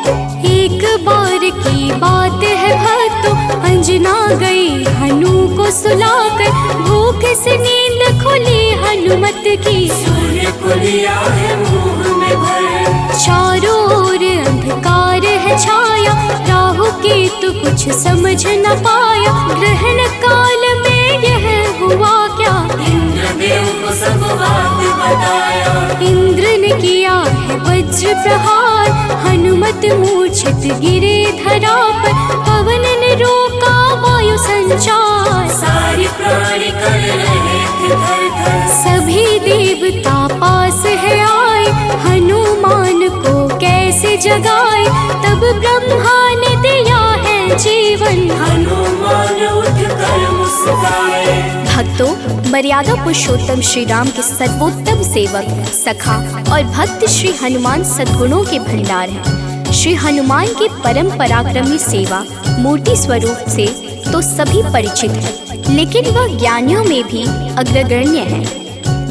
एक बार की बात है भक्तों, अंजना गई हनु को सुलाकर, भूख से नींद खुली हनुमत की, सूर्य को लिया है मुंह में भर। चारों ओर अंधकार है छाया, राहु केतु कुछ समझ न पाया, ग्रहण काल में यह हुआ क्या, इंद्रदेव को सब बात बताया। इंद्र ने किया है वज्र प्रहार, हनुमत मूर्छित गिरे धरा पर, पवन ने रोका वायु संचार, सारी प्राणी कर रहे थे थर-थर। सभी देवता पास है आए, हनुमान को कैसे जगाए, तब ब्रह्मा ने दिया है जीवन, हनुमान उठकर मुस्काए। भक्तों, मर्यादा पुरुषोत्तम श्री राम के सर्वोत्तम सेवक, सखा और भक्त श्री हनुमान सद्गुणों के भंडार हैं। श्री हनुमान की परम पराक्रमी सेवा मूर्ति स्वरूप से तो सभी परिचित हैं, लेकिन वह ज्ञानियों में भी अग्रगण्य है।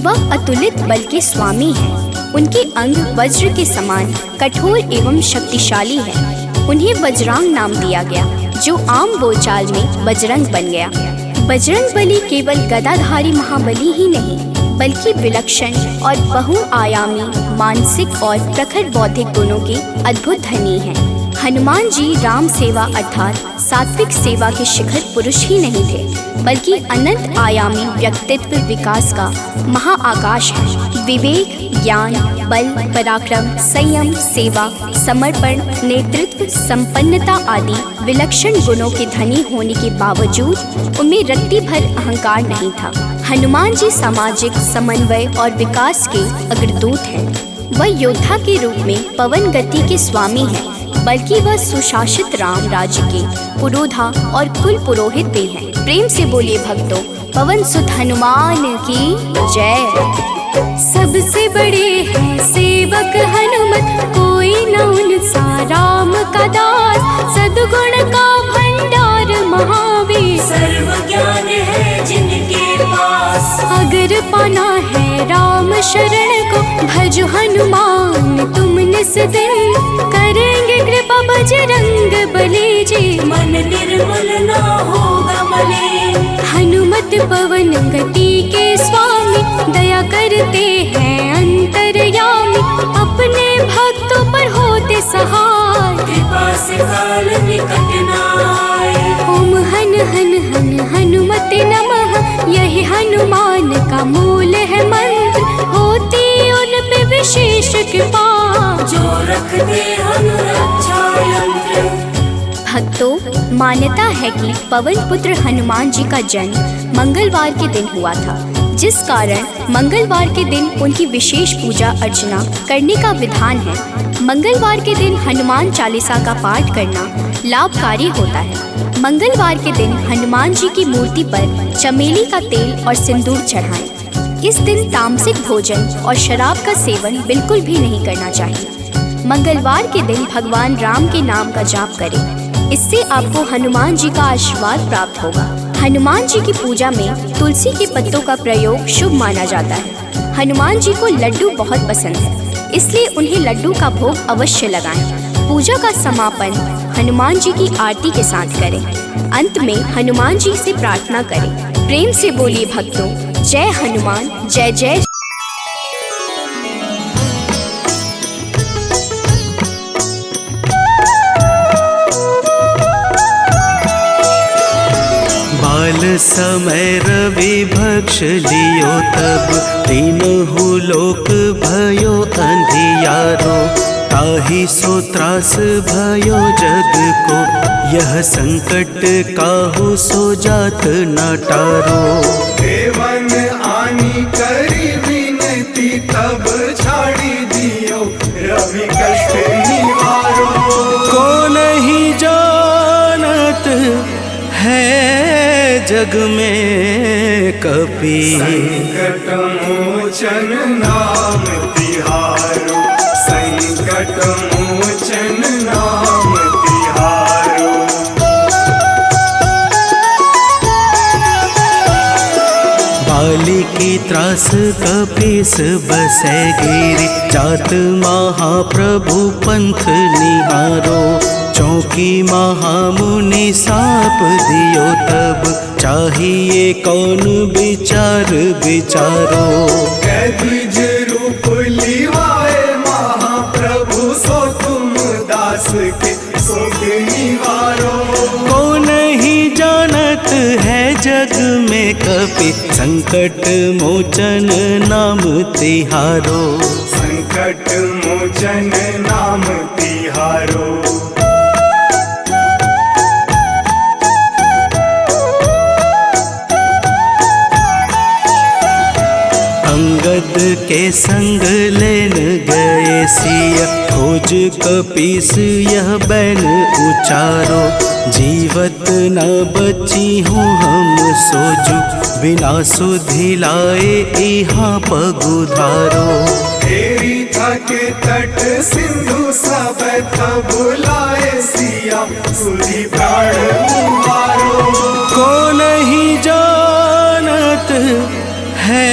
वह अतुलित बल के स्वामी हैं। उनके अंग वज्र के समान कठोर एवं शक्तिशाली है। उन्हें वज्रांग नाम दिया गया, जो आम बोलचाल में बजरंग बन गया। बजरंग बली केवल गदाधारी महाबली ही नहीं, बल्कि विलक्षण और बहुआयामी मानसिक और प्रखर बौद्धिक गुणों के अद्भुत धनी हैं। हनुमान जी राम सेवा अर्थात सात्विक सेवा के शिखर पुरुष ही नहीं थे, बल्कि अनंत आयामी व्यक्तित्व विकास का महाआकाश है। विवेक, ज्ञान, बल, पराक्रम, संयम, सेवा, समर्पण, नेतृत्व, संपन्नता आदि विलक्षण गुणों के धनी होने के बावजूद उनमें रत्ती भर अहंकार नहीं था। हनुमान जी सामाजिक समन्वय और विकास के अग्रदूत हैं। वह योद्धा के रूप में पवन गति के स्वामी हैं, बल्कि वह सुशासित राम राज्य के पुरोधा और कुल पुरोहित भी हैं। प्रेम से बोलिए भक्तों, पवन सुत हनुमान की जय। सबसे बड़े हैं सेवक हनुमत, कोई न उनसा राम का दास, सद्गुण का भंडार महावीर, सर्व ज्ञान है जिनके पास। अगर पाना है राम शरण को, भजो हनुमान तुम निस दिन, करेंगे कृपा बजरंग बली जी, मन निर्मल ना होगा मलिन। हनुमत पवन गति के स्वामी, दया करते हैं अंतर्यामी, अपने भक्तों पर होते सहाय, कृपा से काल निकट न आए। ओम हन हन हन हनुमते नमः, यही हनुमान का मूल है मंत्र, होती उन पे विशेष कृपा, जो रखते अनुरक्षा यंत्र। भक्तों, मान्यता है कि पवन पुत्र हनुमान जी का जन्म मंगलवार के दिन हुआ था, जिस कारण मंगलवार के दिन उनकी विशेष पूजा अर्चना करने का विधान है। मंगलवार के दिन हनुमान चालीसा का पाठ करना लाभकारी होता है। मंगलवार के दिन हनुमान जी की मूर्ति पर चमेली का तेल और सिंदूर चढ़ाएं। इस दिन तामसिक भोजन और शराब का सेवन बिल्कुल भी नहीं करना चाहिए। मंगलवार के दिन भगवान राम के नाम का जाप करें, इससे आपको हनुमान जी का आशीर्वाद प्राप्त होगा। हनुमान जी की पूजा में तुलसी के पत्तों का प्रयोग शुभ माना जाता है। हनुमान जी को लड्डू बहुत पसंद है, इसलिए उन्हें लड्डू का भोग अवश्य लगाएं। पूजा का समापन हनुमान जी की आरती के साथ करें। अंत में हनुमान जी से प्रार्थना करें। प्रेम से बोलिए भक्तों, जय हनुमान, जय जय। बाल समय रवि भक्ष लियो तब, तीनहु लोक भयो अंधियारो। ताहि सो त्रास भयो जग को, यह संकट काहू सो जात न टारो। देवन आनी करी विनती, तब छाड़ी दियो रवि कष्ट निवारो। को नहीं जानत है जग में कपि, संकट मोचन नाम तिहारो। संकट मोचन नाम तिहारो। बाली की त्रास कपीस बसै गिरि, जात महाप्रभु पंथ निहारो। चौकी महामुनि साप दियो तब, चाहिए कौन विचार विचारो। कैदिज रूप लिवाए महाप्रभु, सो तुम दास के शोक निवारो। को नहीं जानत है जग में कपि, संकट मोचन नाम तिहारो। संकट मोचन नाम तिहारो। अंगद के संग लेन गए सिया, खोज कपीस यह बैन उचारो। जीवत न बची हूँ हम सोजू, बिना सुधि लाए यहाँ पगुधारो। तेरी थके तट सिंधु सब तब बुलाए सिया, सुधि प्राण उबारो। को नहीं जानत है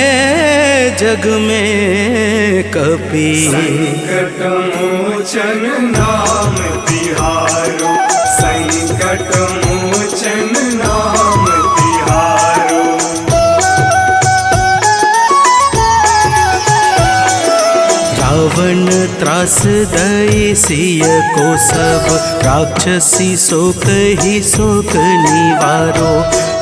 जग में कपि, संकट मोचन नाम तिहारो। संकट मोचन नाम तिहारो। रावण त्रास दई सिय को सब, राक्षसी शोक ही शोक निवारो।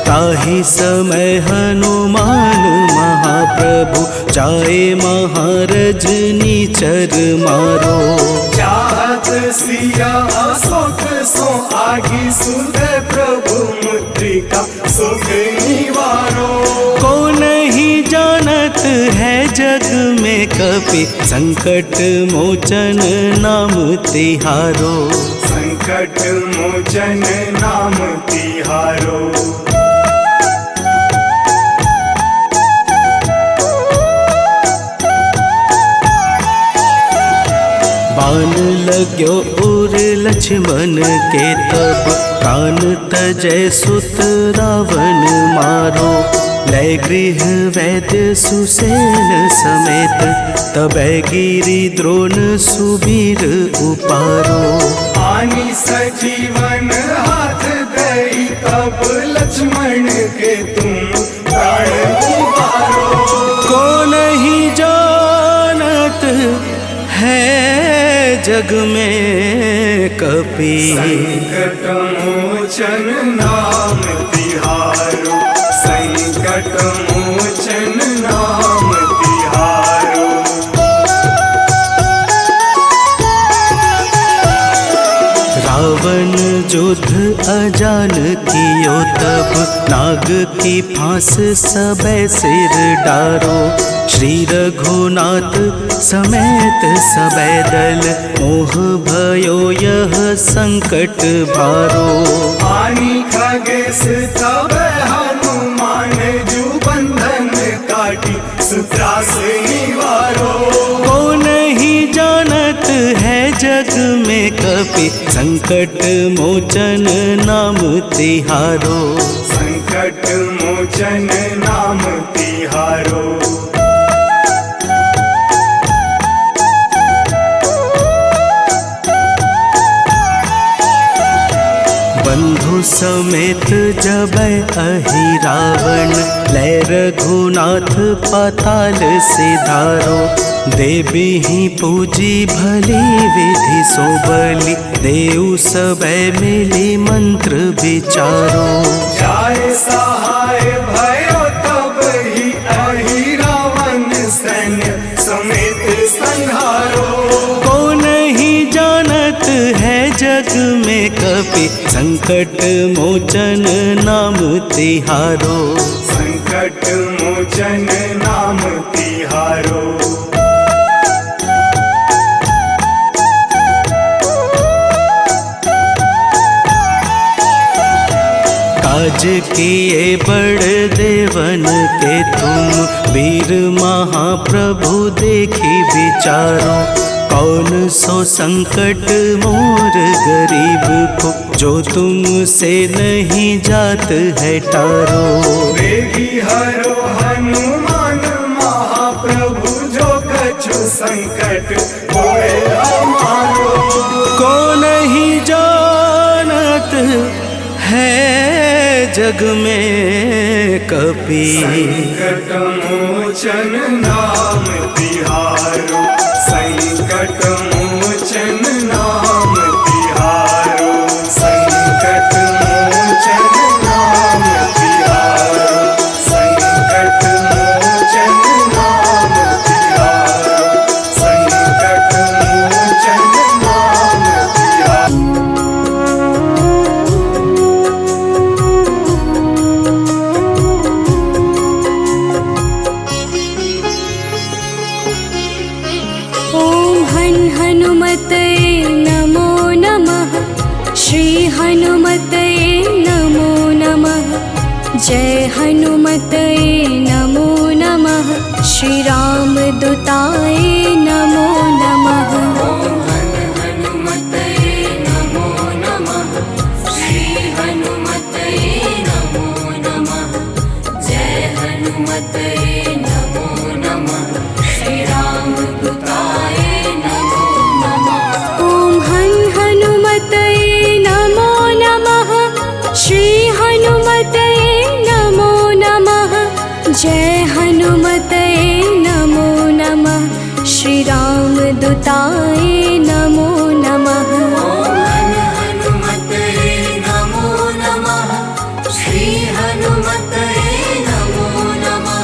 ताहि समय हनुमान महाप्रभु, जाए महारज नीचर मारो। चाहत सिया अशोक सो आगी, सुधे प्रभु मुद्रिका शोक निवारो। को नहीं जानत है जग में कपि, संकट मोचन नाम तिहारो। संकट मोचन नाम तिहारो। बाण लाग्यो उर लक्ष्मण के तब, प्राण तजय सुत रावण मारो। लय गृह वैद्य सुसेन समेत, तबै गिरि द्रोण सुबीर उपारो। आनी सजीवन हाथ दई, तब लक्ष्मण के तुम प्राण उबारो। को नहीं जानत है जग में कपि, संकट मोचन नाम तिहारो। संकट मोचन नाम तिहारो। रावण युद्ध अजान कियो तब नाग की फांस सबे सिर डारो। श्री रघुनाथ समेत सबे दल मोह भयो यह संकट भारो। आनी खगेश तब हनुमान जू बंधन काटी सुत्रास निवारो। को नहीं जानत है जग में कपि संकट मोचन नाम तिहारो। संकट मोचन नाम तिहारो। बंधु समेत जबै अहि रावण लै रघुनाथ पाताल सिधारो। देवी ही पूजी भली विधि सो बलि देव सबे मिली मंत्र विचारो। जाय सहाय भयो तब ही अहि रावण सैन्य समेत संहारो। को नहीं जानत है जग में कपि संकट मोचन नाम तिहारो। संकट मोचन नाम तिहारो। काज किए बड़ देवन के तुम वीर महाप्रभु देखी विचारो। कौन सो संकट मोर गरीब को जो तुमसे नहीं जात है टारो। वेगी हरो हनुमान महाप्रभु जो कछु संकट होए हमारो। को नहीं जानत है जग में कपि संकट मोचन नाम तिहारो। संकट मोचन नाम तिहारो। संकट मोचन नाम तिहारो। संकट मोचन नाम तिहारो। संकट मोचन नाम तिहारो। ॐ हनुमते नमो नमः। श्री हनुमते नमो नमः। जय हनुमते नमो नमः। श्री राम दूताय नमो नमः। हनुमते नमो नमः। श्री हनुमते नमो नमः। जय हनुमते नमो नमः। श्री राम दूताय नमो नमः। ॐ हनुमते नमो नमः। श्री हनुमते नमो नमः। जय हनुमते नमो नमः। श्री राम दूताय नमो नमः। हनुमते नमो नमः। श्री हनुमते नमो नमः।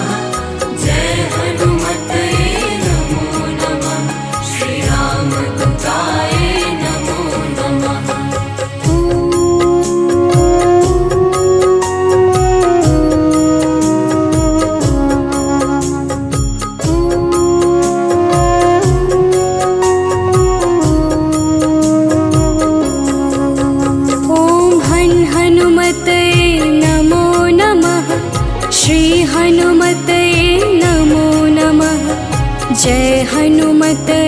जय हनुमते नमो नमः। श्री राम दूताय नमो नमः। ॐ हनुमते नमो नमः। श्री हनुमते नमो नमः। जय हनुमते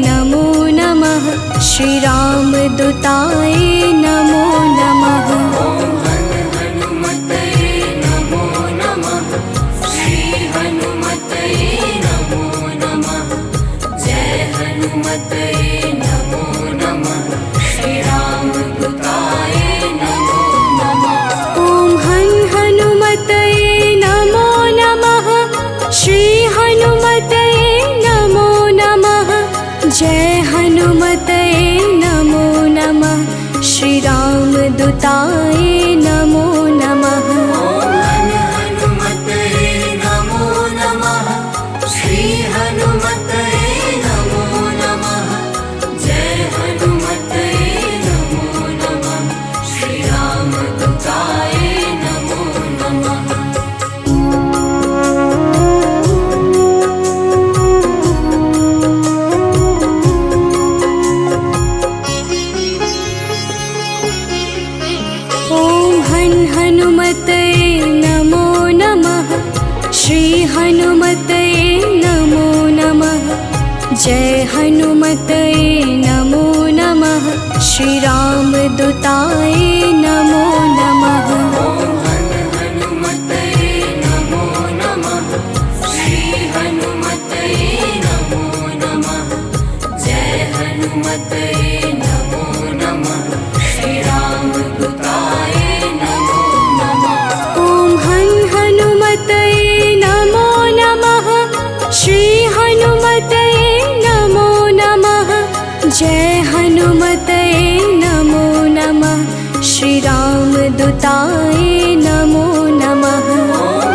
नमो नमः। श्री राम दूताय नमो नमः। हनुमते नमो नमः। श्री हनुमते नमो नमः। जय हनुमते नमो नमः। श्री राम दूताय नमो नमः। ॐ हनुमते नमो नमः। श्री हनुमते नमो नमः। जय हनुमते नमो नमः। श्री राम दूताय जय हनुमतये नमो नमः। श्री रामदूताय नमो नमः। ओम हनुमतये नमो नमः। श्री हनुमतये नमो नमः। जय हनुमतये नमो नमः। श्री रामदूताय नमो नमः। ओम हनुमतये नमो नमः। श्री हनुमतये नमो नमः। जय हनुमतये नमो नमः। श्री रामदूताय नमो नमः। ओम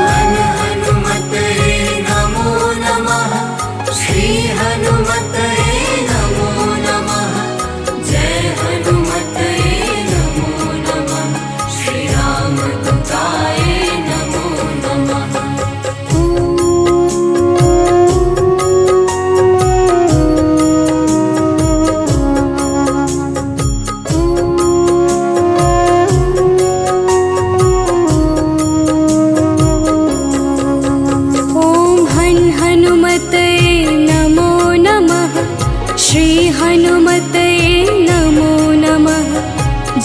हनुमतये नमो नमः। श्री हनुमतये नमो नमः। जय हनुमतये नमो नमः। श्री रामदूताय नमो नमः। ओम हनुमतये नमो नमः। श्री हनुमतये नमो नमः।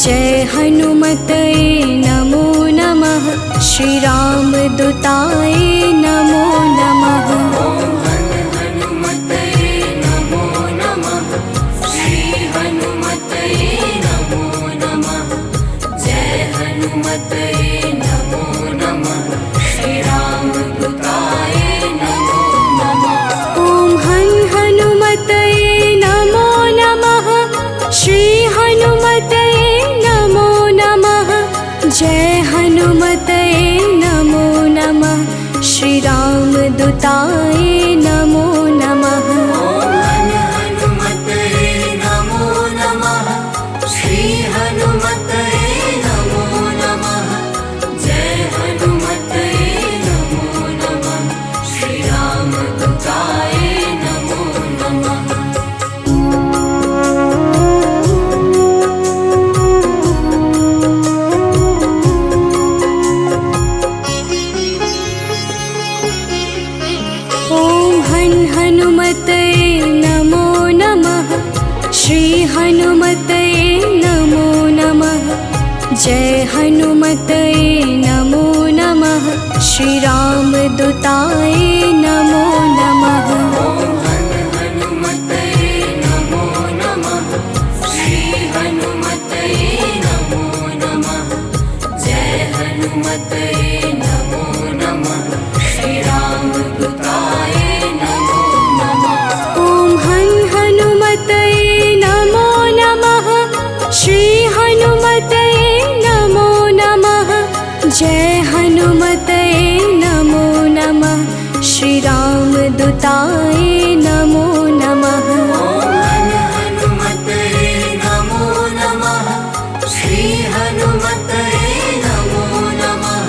जय हनुमतये नमो नमः। श्री रामदूताय नमो नमः। ओम हनुमतये नमो नमः। श्री हनुमतये नमो नमः। जय हनुमतये नमो नमः। श्री रामदूताय नमो नमः। ओम हनुमतये नमो नमः। श्री हनुमतये नमो नमः। जय हनुमतये नमो नमः। श्री रामदूताय नमो नमः। ओम हनुमतये नमो नमः। श्री हनुमतये नमो नमः। जय हनुमतये नमो नमः। श्री रामदूताय नमो नमः। ओम हनुमतये नमो नमः। श्री हनुमतये नमो नमः। जय हनुमतये नमो नमः। श्री रामदूताय नमो नमः। ओम हनुमतये नमो नमः। श्री हनुमतये नमो नमः। जय हनुमतये नमो नमः। श्री रामदूताय नमो नमः। ओम हनुमतये नमो नमः। श्री हनुमतये नमो नमः। जय हनुमतये नमो नमः। श्री रामदूताय नमो नमः। ओम हनुमतये नमो नमः। श्री हनुमतये नमो नमः।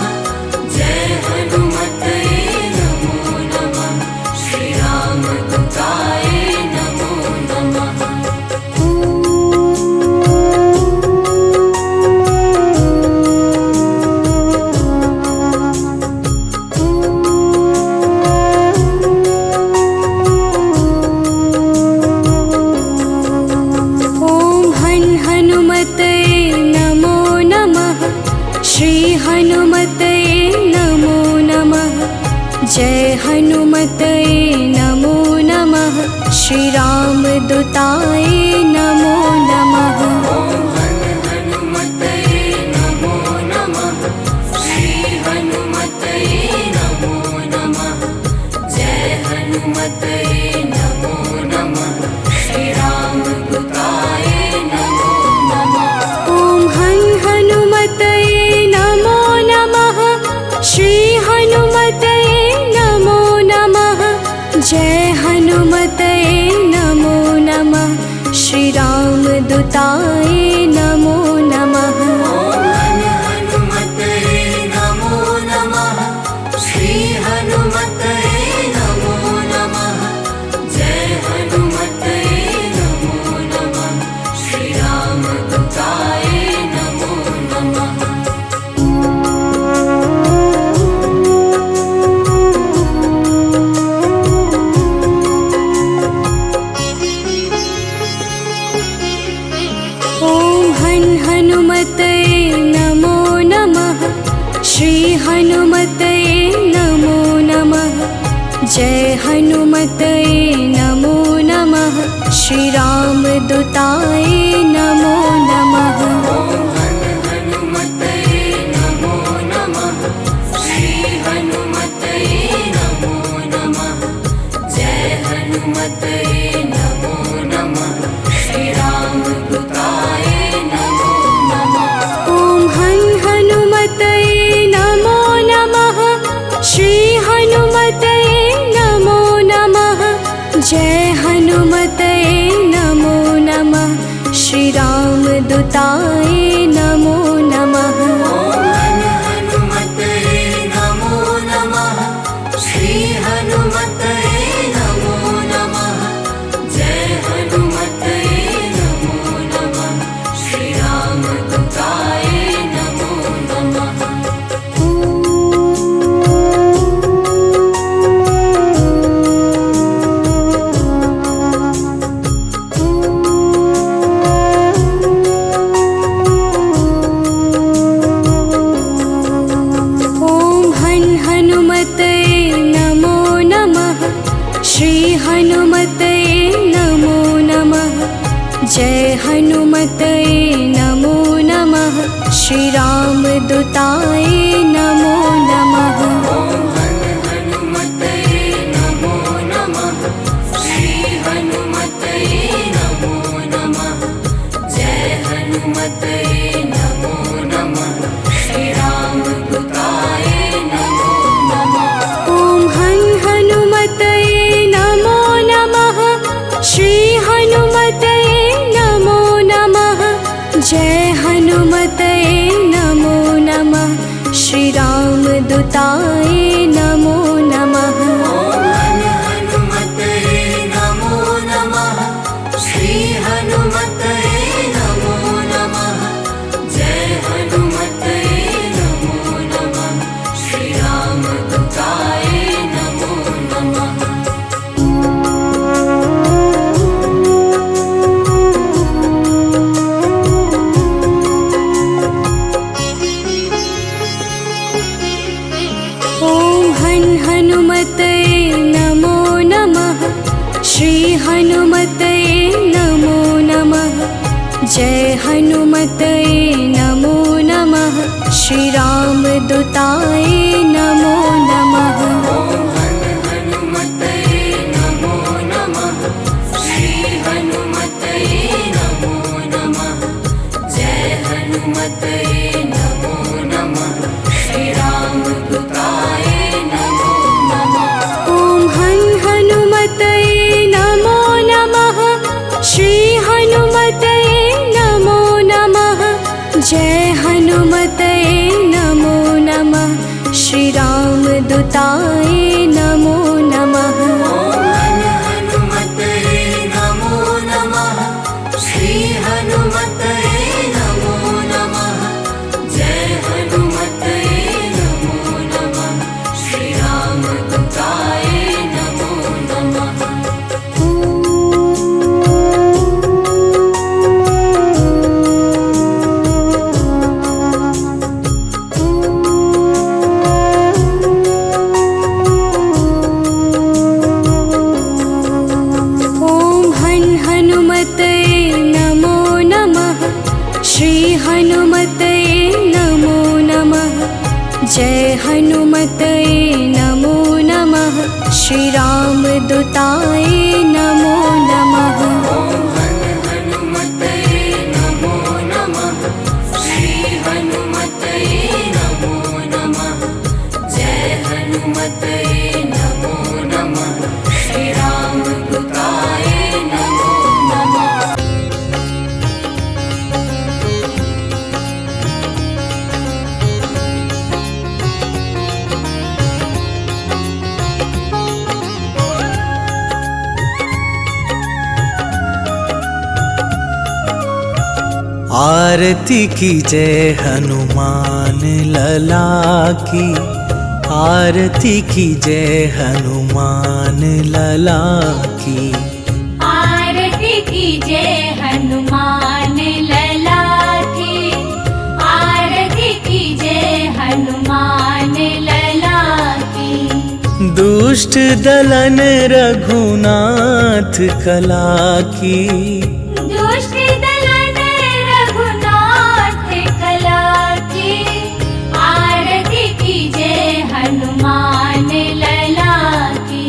जय हनुमतये नमो नमः। श्री रामदूताय नमो नमः। ओम हनुमतये नमो नमः। श्री हनुमतये नमो नमः। जय हनुमतये नमो नमः। श्री रामदूताय नमो नमः। ओम हनुमतये नमो नमः। श्री हनुमतये नमो नमः। जय हनुमतये नमो नमः। श्री रामदूताय नमो नमः। ओम हनुमतये नमो नमः। श्री हनुमतये नमो नमः। जय हनुमतये नमो नमः। श्री रामदूताय नमो नमः। ओम हनुमतये नमो नमः। श्री हनुमतये नमो नमः। जय हनुमतये नमो नमः। श्री रामदूताय नमो नमः। हनुमतये नमो नमः। जय हनुमतये नमो नमः। श्री रामदूताय नमो नमः। ॐ हनुमतये नमो नमः। श्री हनुमतये नमो नमः। जय हनुमतये नमो नमः। श्री रामदूताय नमो नमः। ॐ हनुमतये नमो नमः। श्री हनुमतये नमो नमः। जय हनुमतये नमो नमः। श्री रामदूताय नमो नमः। ॐ हनुमतये नमो नमः। श्री हनुमतये नमो नमः। जय हनुमतये नमो नमः। श्री रामदूताय नमो नमः। हनुमतये नमो नमः। श्री हनुमतये नमो नमः। जय हनुमतये नमो नमः। श्री रामदूताय नमो नमः। ॐ हनुमतये नमो नमः। श्री हनुमतये नमो नमः। जय हनुमतये नमो नमः। श्री रामदूताय नमो नमः। ॐ हनुमतये नमो नमः। श्री हनुमतये नमो नमः। जय हनुमतये नमो नमः। श्री रामदूताय नमो नमः। ॐ हनुमतये नमो नमः। श्री हनुमतये नमो नमः। जय हनुमतये नमो नमः। श्री रामदूताय नमो नमः। ॐ हनुमतये नमो नमः। श्री हनुमतये नमो नमः। जय हनुमतये नमो नमः। श्री रामदूताय नमो नमः। ॐ हनुमतये नमो नमः। श्री हनुमतये नमो नमः। जय हनुमतये नमो नमः। श्री रामदूताय नमो नमः। ॐ हनुमतये नमो नमः। श्री हनुमतये नमो नमः। जय हनुमतये नमो नमः। श्री रामदूताय नमो नमः। ॐ हनुमतये नमो नमः। श्री हनुमतये नमो नमः। जय हनुमतये नमो नमः। श्री रामदूताय नमो नमः। ॐ हनुमतये नमो नमः। श्री हनुमतये नमो नमः। जय हनुमतये नमो नमः। श्री रामदूताय नमो नमः। ॐ हनुमतये नमो नमः। श्री हनुमतये नमो नमः। जय हनुमतये नमो नमः। श्री रामदूताय नमो नमः। आरती की जय हनुमान लला की, आरती की जय हनुमान लला की। आरती की जय हनुमान लला की, आरती की जय हनुमान दुष्ट दलन रघुनाथ कला की, दुष्ट दलन रघुनाथ कला की, आरती कीजे हनुमान लला की।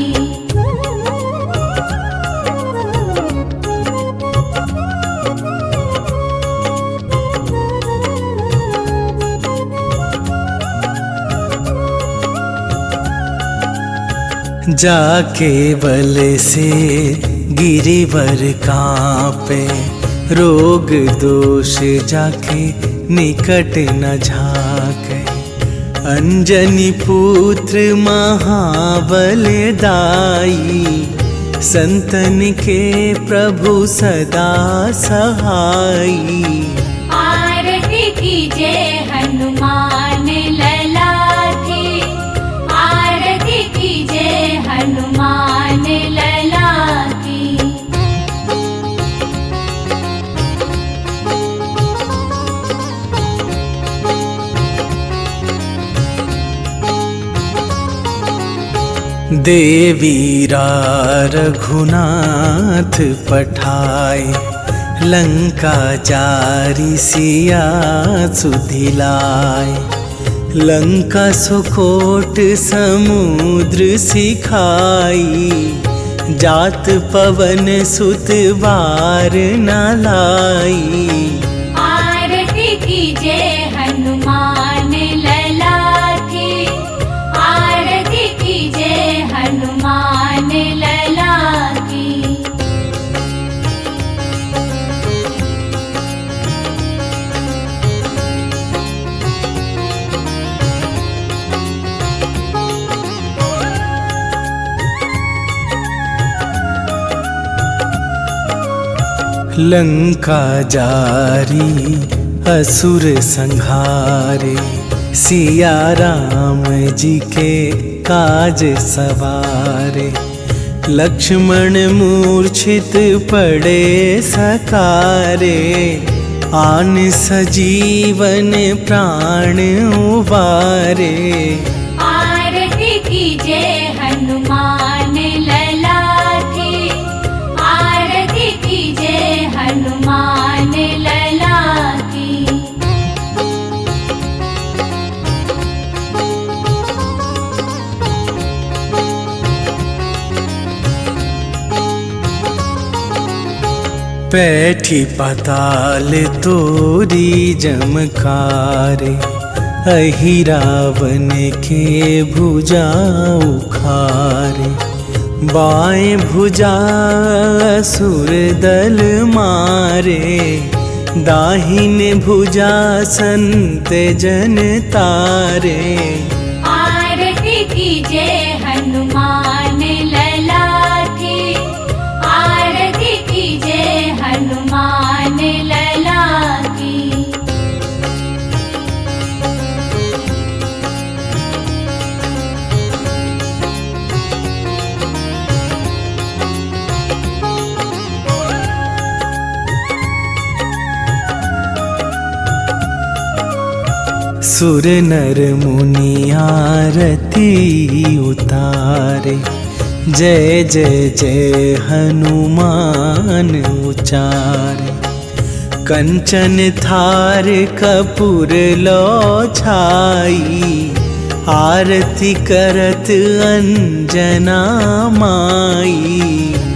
जाके बल से गिरिवर कांपे, रोग दोष जाके निकट न झाके। अंजनी पुत्र महाबलदाई, संतन के प्रभु सदा सहाई। आरती कीजे हनुमान लला की, आरती कीजे हनुमान लला की। देवीरा रघुनाथ पठाए, लंका जारी सिया सुधिलाए। लंका सुकोट समुद्र सिखाई, जात पवन सुत बार न लाई। आरती कीजे हनुमान लला की, आरती कीजे हनुमान लला की। लंका जारी असुर संहारे, सिया राम जी के काज सवारे। लक्ष्मण मूर्छित पड़े सकारे, आन सजीवन प्राण उबारे। आरती कीजे हनुमान लला की, आरती कीजे हनुमान लला की। पैठी पाताल तोरी जमकारे, अहि रावण के भुजा उखारे। बाएं भुजा असुर दल मारे, दाहिने भुजा संत जन तारे। आरती कीजे हनुमान लला की, आरती कीजे हनुमान लला की। सुर नर मुनि आरती उतारे, जय जय जय हनुमान उचारे। कंचन थार कपूर लो छाई, आरती करत अंजना माई।